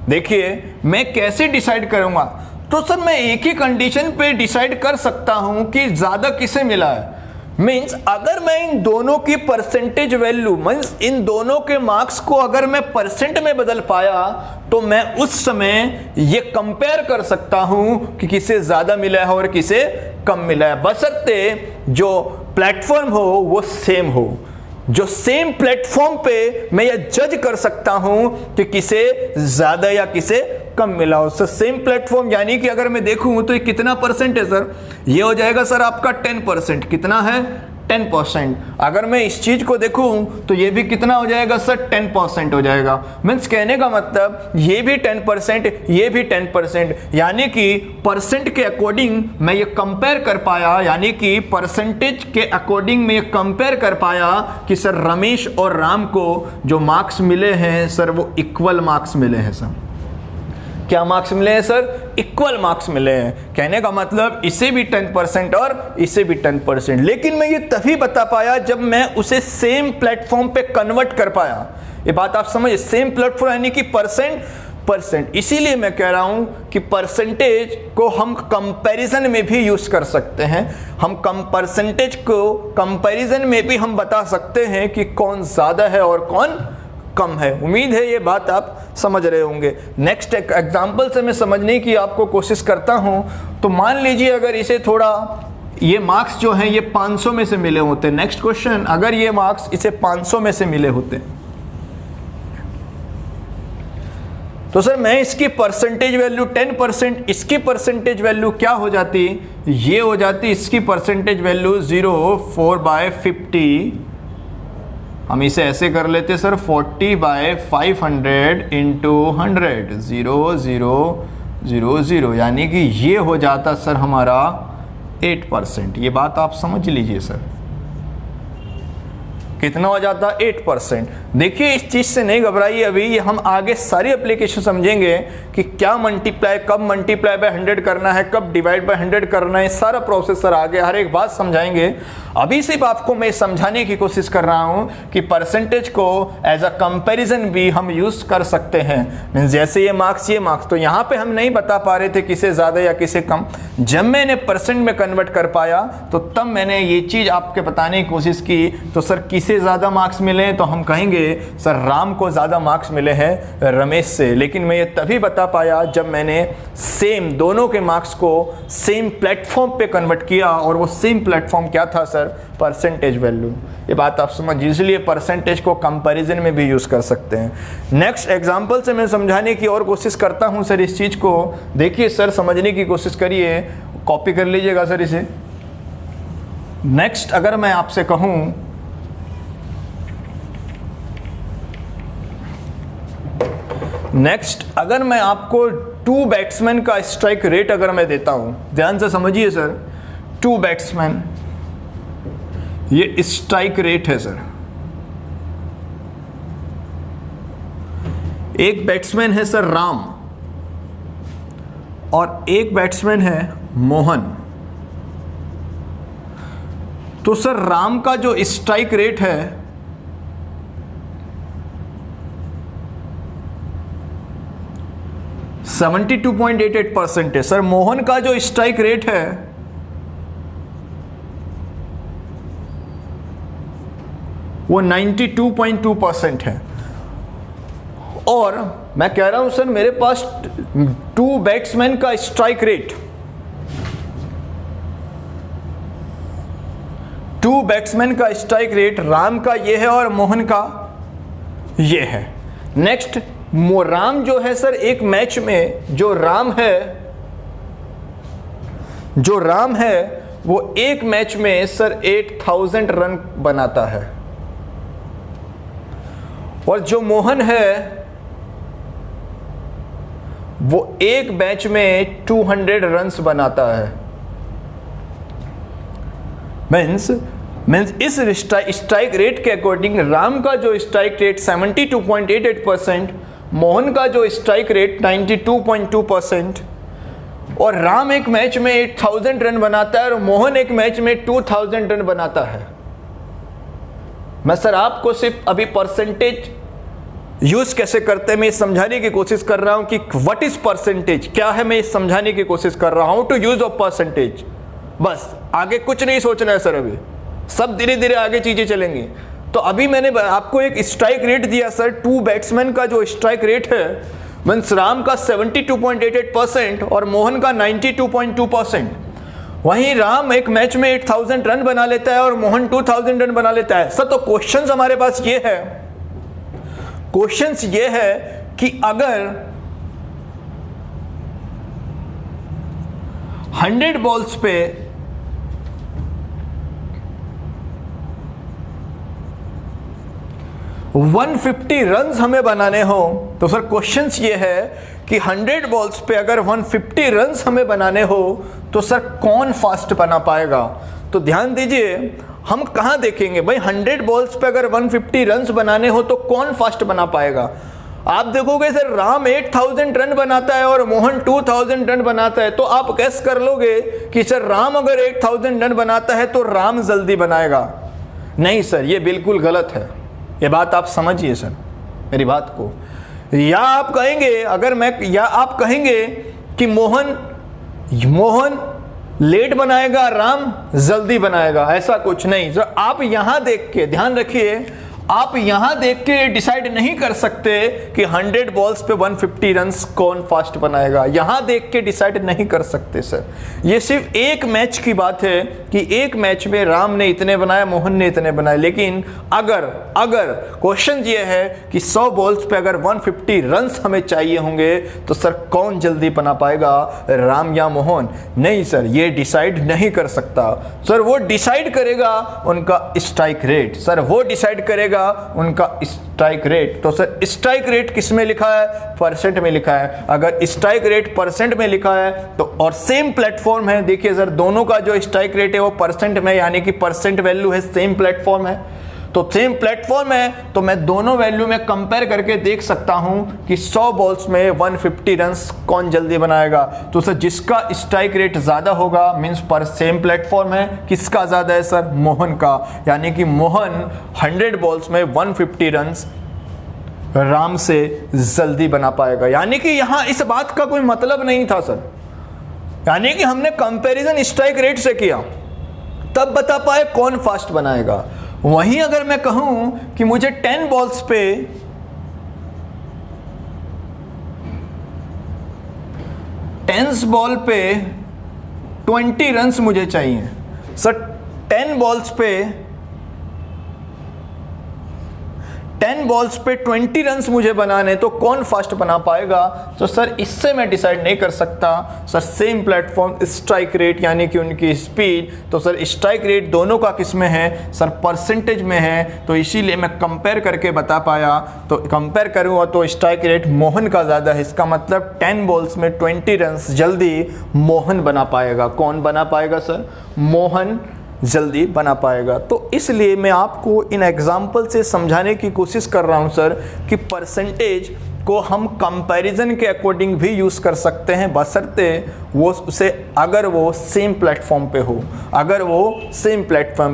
देखिए मैं कैसे डिसाइड करूंगा? तो सर मैं एक ही कंडीशन पे डिसाइड कर सकता हूं कि ज़्यादा किसे मिला है। मीन्स अगर मैं इन दोनों की परसेंटेज वैल्यू, मीन्स इन दोनों के मार्क्स को अगर मैं परसेंट में बदल पाया तो मैं उस समय ये कंपेयर कर सकता हूं कि किसे ज़्यादा मिला है और किसे कम मिला है, बशर्ते जो प्लेटफॉर्म हो वो सेम हो। जो सेम प्लेटफॉर्म पे मैं ये जज कर सकता हूं कि किसे ज़्यादा या किसे कम मिला हो। सर सेम प्लेटफॉर्म यानी कि अगर मैं देखूं तो ये कितना परसेंट है सर? ये हो जाएगा सर आपका 10%। कितना है? 10%। अगर मैं इस चीज को देखूं तो ये भी कितना हो जाएगा सर? 10% हो जाएगा। मीन्स कहने का मतलब ये भी 10%, ये भी 10%, यानी कि परसेंट के अकॉर्डिंग मैं ये कंपेयर कर पाया, यानी कि परसेंटेज के अकॉर्डिंग मैं ये कंपेयर कर पाया कि सर रमेश और राम को जो मार्क्स मिले हैं सर वो इक्वल मार्क्स मिले हैं। सर क्या मार्क्स मिले हैं सर? इक्वल मार्क्स मिले हैं। कहने का मतलब इसे भी 10% और इसे भी 10%। लेकिन मैं ये तभी बता पाया जब मैं उसे सेम प्लेटफॉर्म पे कन्वर्ट कर पाया। ये बात आप समझिए, सेम प्लेटफॉर्म यानी कि परसेंट। इसीलिए मैं कह रहा हूं कि परसेंटेज को हम कंपैरिजन में भी यूज कर सकते हैं। हम परसेंटेज को कंपैरिजन में भी हम बता सकते हैं कि कौन ज्यादा है और कौन कम है। उम्मीद है ये बात आप समझ रहे होंगे। नेक्स्ट एक एग्जांपल से मैं समझने की आपको कोशिश करता हूं। तो मान लीजिए अगर इसे थोड़ा, ये मार्क्स जो हैं ये 500 में से मिले होते। नेक्स्ट क्वेश्चन, अगर ये मार्क्स इसे 500 में से मिले होते तो सर मैं इसकी परसेंटेज वैल्यू 10%, इसकी परसेंटेज वैल्यू क्या हो जाती? ये हो जाती इसकी परसेंटेज वैल्यू 0.4/50। हम इसे ऐसे कर लेते सर 40/500 इंटू 100, 0.000, यानी कि ये हो जाता सर हमारा 8%। ये बात आप समझ लीजिए सर, कितना हो जाता? 8%। देखिए इस चीज से नहीं घबराइए, अभी ये हम आगे सारी एप्लीकेशन समझेंगे कि क्या मल्टीप्लाई, कब मल्टीप्लाई बाय 100 करना है, कब डिवाइड बाय 100 करना है, सारा प्रोसेस सर आगे हर एक बात समझाएंगे। अभी सिर्फ आपको मैं समझाने की कोशिश कर रहा हूं कि परसेंटेज को एज अ कंपैरिजन भी हम यूज कर सकते हैं। मींस जैसे ये मार्क्स, तो यहाँ पे हम नहीं बता पा रहे थे किसे ज्यादा या किसे कम। जब मैंने परसेंट में कन्वर्ट कर पाया तो तब मैंने ये चीज आपके बताने की कोशिश की। तो सर किसे ज्यादा मार्क्स मिले? तो हम कहेंगे सर राम को ज्यादा मार्क्स मिले हैं रमेश से। लेकिन मैं ये तभी बता पाया जब मैंने सेम दोनों के मार्क्स को सेम प्लेटफॉर्म पे कन्वर्ट किया, और वो सेम प्लेटफॉर्म क्या था सर? Percentage value. ये बात आप समझ, इसलिए परसेंटेज को कंपैरिजन में भी यूज कर सकते हैं। नेक्स्ट एग्जांपल से मैं समझाने की और कोशिश करता हूं सर इस चीज को। देखिए सर समझने की कोशिश करिए, कॉपी कर लीजिएगा सर इसे। नेक्स्ट अगर मैं आपसे कहूं, नेक्स्ट अगर मैं आपको 2 बैट्समैन का स्ट्राइक रेट अगर मैं देता हूं, ध्यान से समझिए सर, 2 बैट्समैन ये स्ट्राइक रेट है सर। एक बैट्समैन है सर राम और एक बैट्समैन है मोहन। तो सर राम का जो स्ट्राइक रेट है 72.88% है। सर मोहन का जो स्ट्राइक रेट है वो 92.2% है। और मैं कह रहा हूं सर मेरे पास 2 बैट्समैन का स्ट्राइक रेट, 2 बैट्समैन का स्ट्राइक रेट राम का ये है और मोहन का ये है। नेक्स्ट राम जो है सर एक मैच में जो राम है वो एक मैच में सर 8000 रन बनाता है। और जो मोहन है वो एक मैच में 200 रन्स बनाता है। मीन्स इस स्ट्राइक रेट के अकॉर्डिंग राम का जो स्ट्राइक रेट 72.88%, मोहन का जो स्ट्राइक रेट 92.2%, और राम एक मैच में 8000 रन बनाता है और मोहन एक मैच में 2000 रन बनाता है। मैं सर आपको सिर्फ अभी परसेंटेज यूज कैसे करते हैं मैं समझाने की कोशिश कर रहा हूं कि व्हाट इज परसेंटेज, क्या है, मैं समझाने की कोशिश कर रहा हूं टू यूज ऑफ परसेंटेज। बस आगे कुछ नहीं सोचना है सर, अभी सब धीरे धीरे आगे चीजें चलेंगी। तो अभी मैंने आपको एक स्ट्राइक रेट दिया सर, 2 बैट्समैन का जो स्ट्राइक रेट है मीन्स राम का 72.88% और मोहन का 92.2%। वहीं राम एक मैच में 8000 रन बना लेता है और मोहन 2000 रन बना लेता है। सर तो क्वेश्चंस हमारे पास ये है, क्वेश्चंस ये है कि अगर 100 बॉल्स पे 150 रन्स हमें बनाने हो तो सर क्वेश्चंस ये है कि 100 बॉल्स पे अगर 150 रन्स हमें बनाने हो तो सर कौन फास्ट बना पाएगा। तो ध्यान दीजिए हम कहां देखेंगे भाई, 100 बॉल्स पे अगर 150 रन्स बनाने हो तो कौन फास्ट बना पाएगा। आप देखोगे सर राम 8000 रन बनाता है और मोहन 2000 रन बनाता है, तो आप कैस कर लोगे कि सर राम अगर 8000 रन बनाता है तो राम जल्दी बनाएगा। नहीं सर, ये बिल्कुल गलत है, ये बात आप समझिए सर मेरी बात को। या आप कहेंगे आप कहेंगे कि मोहन लेट बनाएगा, राम जल्दी बनाएगा, ऐसा कुछ नहीं सर। आप यहां देख के ध्यान रखिए, आप यहां देख के डिसाइड नहीं कर सकते कि 100 बॉल्स पे 150 रन्स कौन फास्ट बनाएगा, यहां देख के डिसाइड नहीं कर सकते सर। ये सिर्फ एक मैच की बात है कि एक मैच में राम ने इतने बनाया, मोहन ने इतने बनाए। लेकिन अगर क्वेश्चन ये है कि 100 बॉल्स पे अगर 150 रन्स हमें चाहिए होंगे तो सर कौन जल्दी बना पाएगा, राम या मोहन। नहीं सर, ये डिसाइड नहीं कर सकता सर, वो डिसाइड करेगा उनका स्ट्राइक रेट, सर वो डिसाइड करेगा उनका स्ट्राइक रेट। तो सर स्ट्राइक रेट किस में लिखा है, परसेंट में लिखा है। अगर स्ट्राइक रेट परसेंट में लिखा है तो और सेम प्लेटफॉर्म है, देखिए सर दोनों का जो स्ट्राइक रेट है वो परसेंट में, यानी कि परसेंट वैल्यू है, सेम प्लेटफॉर्म है। तो सेम प्लेटफॉर्म है तो मैं दोनों वैल्यू में कंपेयर करके देख सकता हूं कि 100 बॉल्स में 150 रन्स कौन जल्दी बनाएगा। तो सर जिसका स्ट्राइक रेट ज्यादा होगा मींस पर सेम प्लेटफॉर्म है, किसका ज्यादा है सर, मोहन का। यानी कि मोहन 100 बॉल्स में 150 रन्स राम से जल्दी बना पाएगा। यानी कि यहां इस बात का कोई मतलब नहीं था सर, यानी कि हमने कंपैरिजन स्ट्राइक रेट से किया तब बता पाए कौन फास्ट बनाएगा। वहीं अगर मैं कहूं कि मुझे 10 बॉल्स पे 10 बॉल पे 20 रन्स मुझे चाहिए सर, 10 बॉल्स पे 20 रन्स मुझे बनाने, तो कौन फास्ट बना पाएगा। तो सर इससे मैं डिसाइड नहीं कर सकता sir, same platform strike rate यानी कि उनकी स्पीड। तो सर स्ट्राइक रेट दोनों का किस में है सर, परसेंटेज में है। तो इसीलिए मैं कंपेयर करके बता पाया। तो कंपेयर करूँगा तो स्ट्राइक रेट मोहन का ज़्यादा है, इसका मतलब 10 बॉल्स में 20 रन्स जल्दी मोहन बना पाएगा। कौन बना पाएगा सर, मोहन जल्दी बना पाएगा। तो इसलिए मैं आपको इन एग्जाम्पल से समझाने की कोशिश कर रहा हूं सर कि परसेंटेज को हम कंपैरिजन के अकॉर्डिंग भी यूज़ कर सकते हैं, बशर्ते वो उसे अगर वो सेम प्लेटफॉर्म पे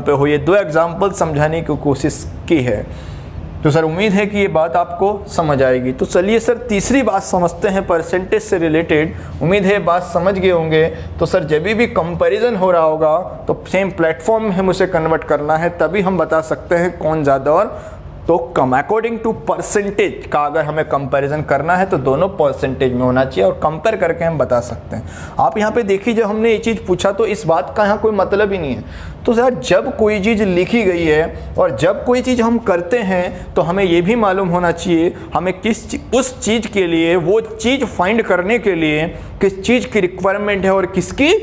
हो। ये 2 एग्जाम्पल समझाने की कोशिश की है। तो सर उम्मीद है कि ये बात आपको समझ आएगी। तो चलिए सर तीसरी बात समझते हैं परसेंटेज से रिलेटेड। उम्मीद है बात समझ गए होंगे। तो सर जब भी कंपैरिजन हो रहा होगा तो सेम प्लेटफॉर्म में हम उसे कन्वर्ट करना है, तभी हम बता सकते हैं कौन ज़्यादा और तो कम। अकॉर्डिंग टू परसेंटेज का अगर हमें कंपैरिजन करना है तो दोनों परसेंटेज में होना चाहिए और कंपेयर करके हम बता सकते हैं। आप यहाँ पे देखिए, जब हमने ये चीज़ पूछा तो इस बात का यहाँ कोई मतलब ही नहीं है। तो सर जब कोई चीज़ लिखी गई है और जब कोई चीज़ हम करते हैं तो हमें ये भी मालूम होना चाहिए हमें उस चीज़ के लिए, वो चीज़ फाइंड करने के लिए किस चीज़ की रिक्वायरमेंट है और किसकी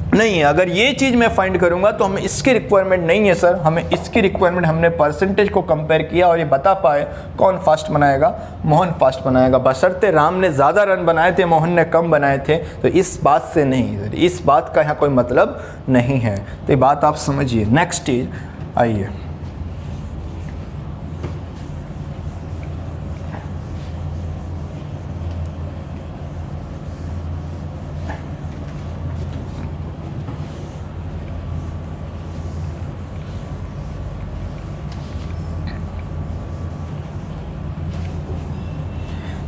नहीं है। अगर ये चीज़ मैं फाइंड करूंगा तो हमें इसकी रिक्वायरमेंट नहीं है सर, हमें इसकी रिक्वायरमेंट, हमने परसेंटेज को कंपेयर किया और ये बता पाए कौन फास्ट बनाएगा, मोहन फास्ट बनाएगा, बशर्ते राम ने ज़्यादा रन बनाए थे, मोहन ने कम बनाए थे। तो इस बात से नहीं सर, इस बात का यहाँ कोई मतलब नहीं है। तो ये बात आप समझिए। नेक्स्ट चीज़ आइए,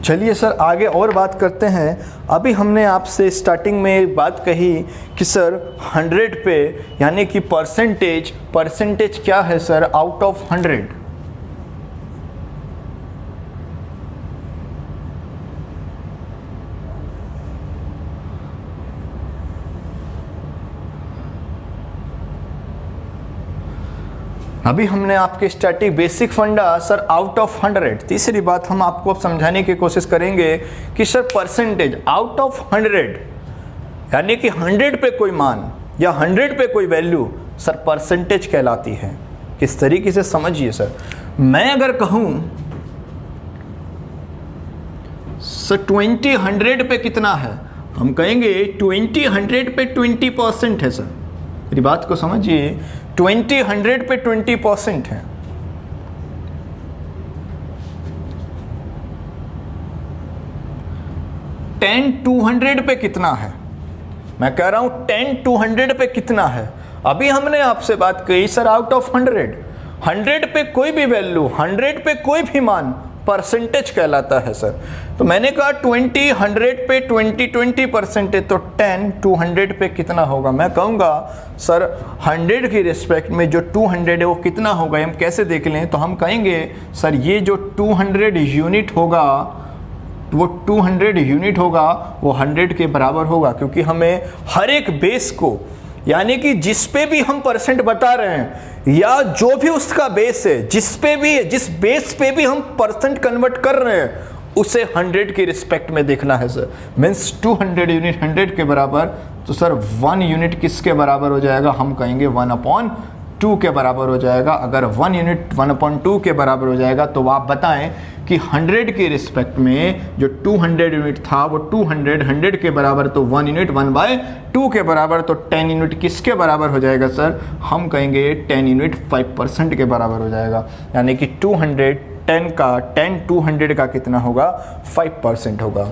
चलिए सर आगे और बात करते हैं। अभी हमने आपसे स्टार्टिंग में बात कही कि सर 100 पे यानी कि परसेंटेज क्या है सर आउट ऑफ 100। अभी हमने आपके स्टैटिक बेसिक फंडा सर आउट ऑफ 100। तीसरी बात हम आपको अब समझाने की कोशिश करेंगे कि सर परसेंटेज आउट ऑफ 100 यानी कि 100 पे कोई मान या 100 पे कोई वैल्यू सर परसेंटेज कहलाती है। किस तरीके से समझिए सर, मैं अगर कहूं सर 20 100 पे कितना है, हम कहेंगे 20 100 पे 20% है सर। मेरी बात को समझिए, 20 100 पे 20% है। टेन 200 पे कितना है, मैं कह रहा हूं 10 200 पे कितना है। अभी हमने आपसे बात कही सर आउट ऑफ 100 पे कोई भी वैल्यू, 100 पे कोई भी मान परसेंटेज कहलाता है सर। तो मैंने कहा 20 100 पे 20% है, तो 10 200 पे कितना होगा। मैं कहूँगा सर 100 की रिस्पेक्ट में जो 200 है वो कितना होगा, हम कैसे देख लें। तो हम कहेंगे सर ये जो 200 यूनिट होगा वो 200 यूनिट होगा वो 100 के बराबर होगा, क्योंकि हमें हर एक बेस को यानी कि जिस पे भी हम परसेंट बता रहे हैं या जो भी उसका बेस है, जिस बेस पे भी हम परसेंट कन्वर्ट कर रहे हैं उसे 100 की रिस्पेक्ट में देखना है सर। मीन्स 200 यूनिट 100 के बराबर, तो सर 1 यूनिट किसके बराबर हो जाएगा, हम कहेंगे 1/2 के बराबर हो जाएगा। अगर 1 यूनिट 1/2 के बराबर हो जाएगा तो आप बताएं कि 100 के रिस्पेक्ट में जो 200 यूनिट था वो 100 के बराबर, तो 1 यूनिट 1/2 के बराबर, तो 10 यूनिट किसके बराबर हो जाएगा सर, हम कहेंगे 10 यूनिट 5% के बराबर हो जाएगा। यानी कि 10 200 का कितना होगा, 5% होगा।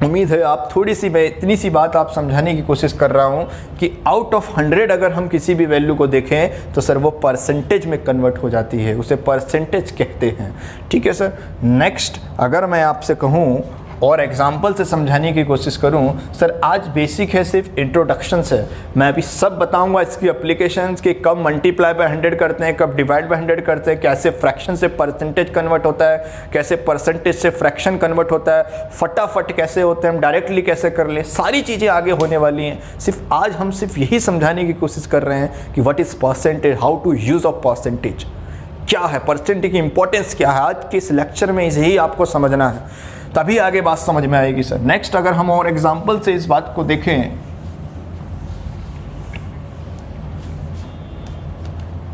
उम्मीद है आप थोड़ी सी, मैं इतनी सी बात आप समझाने की कोशिश कर रहा हूँ कि आउट ऑफ 100 अगर हम किसी भी वैल्यू को देखें तो सर वो परसेंटेज में कन्वर्ट हो जाती है, उसे परसेंटेज कहते हैं। ठीक है सर। नेक्स्ट अगर मैं आपसे कहूँ और एग्जाम्पल से समझाने की कोशिश करूं, सर आज बेसिक है, सिर्फ इंट्रोडक्शन है। मैं अभी सब बताऊंगा इसकी एप्लीकेशंस कि कब मल्टीप्लाई बाय 100 करते हैं, कब डिवाइड बाय 100 करते हैं, कैसे फ्रैक्शन से परसेंटेज कन्वर्ट होता है, कैसे परसेंटेज से फ्रैक्शन कन्वर्ट होता है, फटाफट कैसे होते हैं, हम डायरेक्टली कैसे कर लें, सारी चीज़ें आगे होने वाली हैं। सिर्फ आज हम सिर्फ यही समझाने की कोशिश कर रहे हैं कि what is percentage, how to use of percentage, क्या है परसेंटेज की इंपॉर्टेंस क्या है। आज के इस लेक्चर में यही आपको समझना है, तभी आगे बात समझ में आएगी सर। नेक्स्ट अगर हम और एग्जांपल से इस बात को देखें,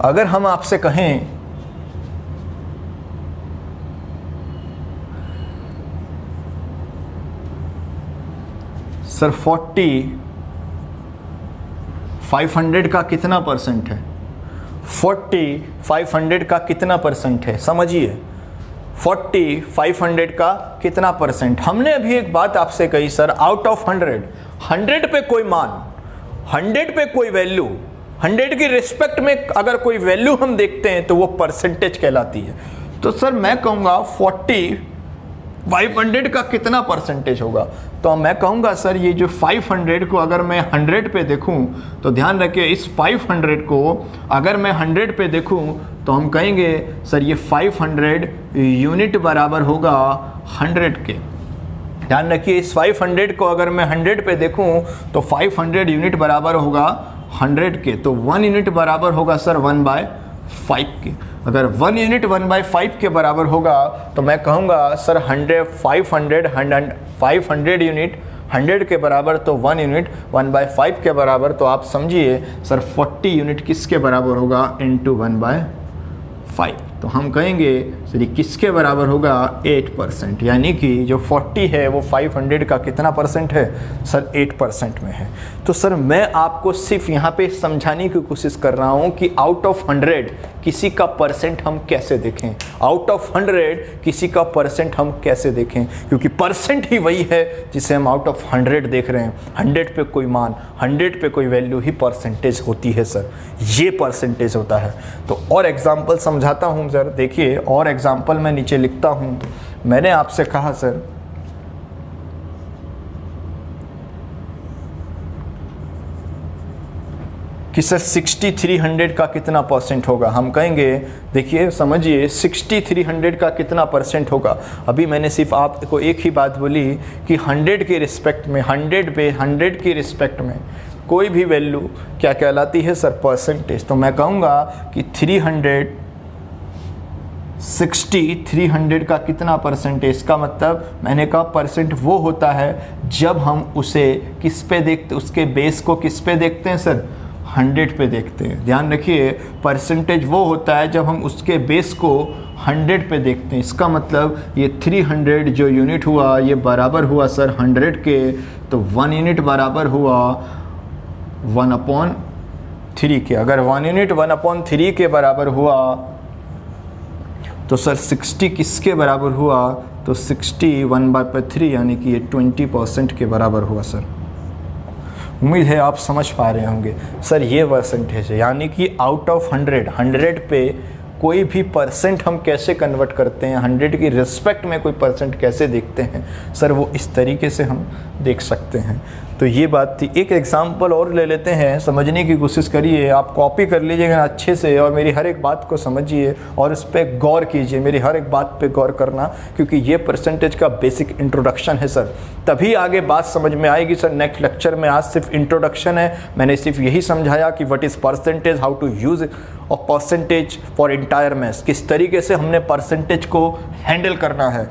अगर हम आपसे कहें सर 500 का कितना परसेंट है, 500 का कितना परसेंट है, समझिए 500 का कितना परसेंट। हमने अभी एक बात आपसे कही सर आउट ऑफ 100 पे कोई मान, 100 पे कोई वैल्यू, 100 की रिस्पेक्ट में अगर कोई वैल्यू हम देखते हैं तो वो परसेंटेज कहलाती है। तो सर मैं कहूँगा 500 का कितना परसेंटेज होगा, तो मैं कहूँगा सर ये जो 500 को अगर मैं 100 पे देखूँ तो ध्यान रखिए इस 500 को अगर मैं 100 पे देखूँ तो हम कहेंगे सर ये 500 यूनिट बराबर होगा 100 के। ध्यान रखिए इस 500 को अगर मैं 100 पे देखूँ तो 500 यूनिट बराबर होगा 100 के, तो 1 यूनिट बराबर होगा सर 1/5 के। अगर 1 यूनिट 1/5 के बराबर होगा तो मैं कहूँगा सर 500 यूनिट 100 के बराबर तो 1 यूनिट, 1/5 के बराबर तो आप समझिए सर 40 यूनिट किसके बराबर होगा, इंटू 1/5। तो हम कहेंगे सर ये किसके बराबर होगा, 8%। यानी कि जो 40 है वो 500 का कितना परसेंट है सर, 8% में है। तो सर मैं आपको सिर्फ यहाँ पे समझाने की कोशिश कर रहा हूँ कि आउट ऑफ 100 किसी का परसेंट हम कैसे देखें, आउट ऑफ 100 किसी का परसेंट हम कैसे देखें, क्योंकि परसेंट ही वही है जिसे हम आउट ऑफ 100 देख रहे हैं। 100 पे कोई मान, 100 पे कोई वैल्यू ही परसेंटेज होती है सर, ये परसेंटेज होता है। तो और एग्जाम्पल समझाता हूँ सर, देखिए और एग्जाम्पल मैं नीचे लिखता हूँ। मैंने आपसे कहा सर कि सर 6300 का कितना परसेंट होगा। हम कहेंगे देखिए समझिए 6300 का कितना परसेंट होगा। अभी मैंने सिर्फ आपको एक ही बात बोली कि 100 के रिस्पेक्ट में, 100 की रिस्पेक्ट में कोई भी वैल्यू क्या कहलाती है सर, परसेंटेज। तो मैं कहूँगा कि 300 का कितना परसेंटेज, का मतलब मैंने कहा परसेंट वो होता है जब हम उसे किस पे देखते, उसके बेस को किस पे देखते हैं सर, 100 पे देखते हैं। ध्यान रखिए परसेंटेज वो होता है जब हम उसके बेस को 100 पे देखते हैं। इसका मतलब ये 300 जो यूनिट हुआ ये बराबर हुआ सर 100 के, तो 1 यूनिट बराबर हुआ 1/3 के। अगर 1 यूनिट 1/3 के बराबर हुआ तो सर 60 किसके बराबर हुआ, तो 60 1/3 यानी कि ये 20% के बराबर हुआ सर। उम्मीद है आप समझ पा रहे होंगे सर, ये परसेंटेज है। यानी कि आउट ऑफ 100 पे कोई भी परसेंट हम कैसे कन्वर्ट करते हैं, 100 की रिस्पेक्ट में कोई परसेंट कैसे देखते हैं सर, वो इस तरीके से हम देख सकते हैं। तो ये बात थी। एक एग्जांपल और ले लेते हैं, समझने की कोशिश करिए, आप कॉपी कर लीजिएगा अच्छे से और मेरी हर एक बात को समझिए और इस पर गौर कीजिए, मेरी हर एक बात पे गौर करना, क्योंकि ये परसेंटेज का बेसिक इंट्रोडक्शन है सर, तभी आगे बात समझ में आएगी सर। नेक्स्ट लेक्चर में आज सिर्फ इंट्रोडक्शन है, मैंने सिर्फ यही समझाया कि what is percentage, how to use of percentage for entire maths, किस तरीके से हमने परसेंटेज को हैंडल करना है।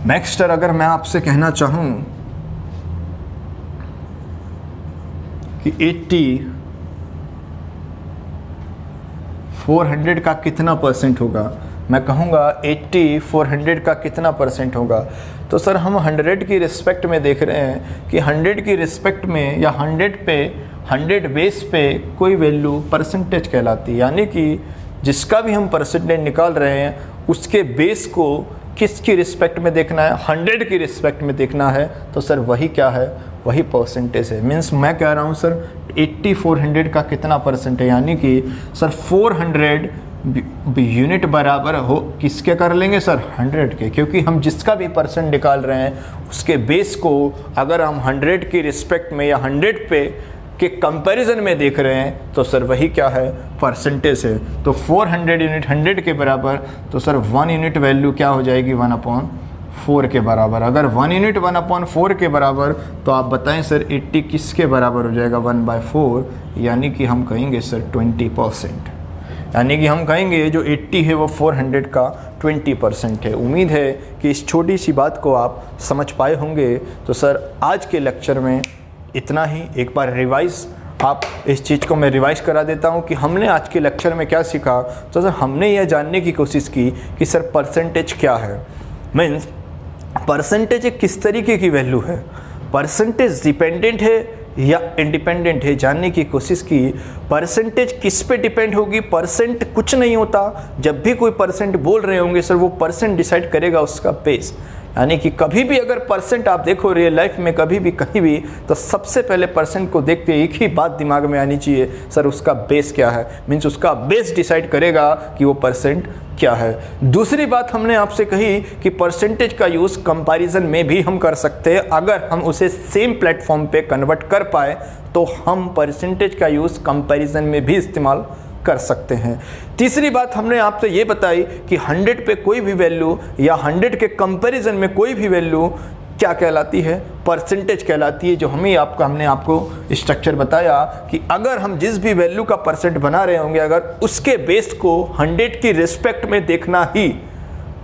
नेक्स्ट अगर मैं आपसे कहना चाहूं कि 400 का कितना परसेंट होगा, मैं कहूँगा 400 का कितना परसेंट होगा, तो सर हम 100 की रिस्पेक्ट में देख रहे हैं कि 100 की रिस्पेक्ट में या 100 बेस पे कोई वैल्यू परसेंटेज कहलाती है। यानी कि जिसका भी हम परसेंटेज निकाल रहे हैं उसके बेस को किसकी रिस्पेक्ट में देखना है, 100 की रिस्पेक्ट में देखना है, तो सर वही क्या है, वही परसेंटेज है। मीन्स मैं कह रहा हूँ सर 400 का कितना परसेंट है, यानी कि सर 400 यूनिट बराबर हो किसके कर लेंगे सर, 100 के, क्योंकि हम जिसका भी परसेंट निकाल रहे हैं उसके बेस को अगर हम 100 की रिस्पेक्ट में या 100 पे के कंपैरिजन में देख रहे हैं तो सर वही क्या है, परसेंटेज है। तो 400 यूनिट 100 के बराबर, तो सर 1 यूनिट वैल्यू क्या हो जाएगी, 1/4 के बराबर। अगर 1 यूनिट 1/4 के बराबर, तो आप बताएं सर 80 किसके बराबर हो जाएगा, 1/4, यानी कि हम कहेंगे सर 20%। यानी कि हम कहेंगे जो 80 है वो 400 का 20% है। उम्मीद है कि इस छोटी सी बात को आप समझ पाए होंगे। तो सर आज के लेक्चर में इतना ही। एक बार रिवाइज, आप इस चीज़ को मैं रिवाइज करा देता हूँ कि हमने आज के लेक्चर में क्या सीखा। तो सर हमने यह जानने की कोशिश की कि सर परसेंटेज क्या है, मीन्स परसेंटेज एक किस तरीके की वैल्यू है, परसेंटेज डिपेंडेंट है या इंडिपेंडेंट है, जानने की कोशिश की। परसेंटेज किस पे डिपेंड होगी, परसेंट कुछ नहीं होता। जब भी कोई परसेंट बोल रहे होंगे सर वो परसेंट डिसाइड करेगा उसका बेस। यानी कि कभी भी अगर परसेंट आप देखो रियल लाइफ में कभी भी कहीं भी, तो सबसे पहले परसेंट को देखते एक ही बात दिमाग में आनी चाहिए, सर उसका बेस क्या है, मीन्स उसका बेस डिसाइड करेगा कि वो परसेंट क्या है। दूसरी बात हमने आपसे कही कि परसेंटेज का यूज़ कंपैरिजन में भी हम कर सकते हैं। अगर हम उसे सेम प्लेटफॉर्म पे कन्वर्ट कर पाए तो हम परसेंटेज का यूज़ कंपैरिजन में भी इस्तेमाल कर सकते हैं। तीसरी बात हमने आपसे ये बताई कि 100 पे कोई भी वैल्यू या 100 के कंपैरिजन में कोई भी वैल्यू क्या कहलाती है, परसेंटेज कहलाती है। जो हमने आपको स्ट्रक्चर बताया कि अगर हम जिस भी वैल्यू का परसेंट बना रहे होंगे, अगर उसके बेस को 100 की रिस्पेक्ट में देखना ही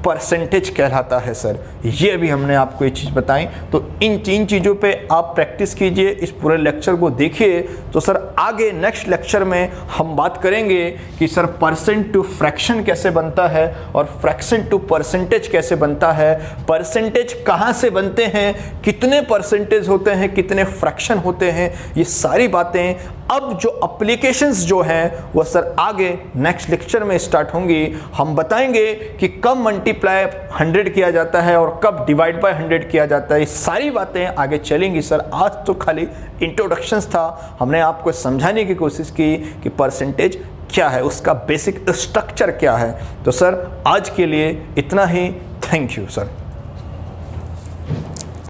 परसेंटेज कहलाता है सर। ये भी हमने आपको ये चीज़ बताई। तो इन 3 चीज़ों पे आप प्रैक्टिस कीजिए, इस पूरे लेक्चर को देखिए। तो सर आगे नेक्स्ट लेक्चर में हम बात करेंगे कि सर परसेंट टू फ्रैक्शन कैसे बनता है और फ्रैक्शन टू परसेंटेज कैसे बनता है, परसेंटेज कहाँ से बनते हैं, कितने परसेंटेज होते हैं, कितने फ्रैक्शन होते हैं, ये सारी बातें अब जो एप्लीकेशंस जो हैं वो सर आगे नेक्स्ट लेक्चर में स्टार्ट होंगी। हम बताएंगे कि कब मल्टीप्लाई 100 किया जाता है और कब डिवाइड बाय 100 किया जाता है। ये सारी बातें आगे चलेंगी सर। आज तो खाली इंट्रोडक्शंस था, हमने आपको समझाने की कोशिश की कि परसेंटेज क्या है, उसका बेसिक स्ट्रक्चर क्या है। तो सर आज के लिए इतना ही। Thank you sir.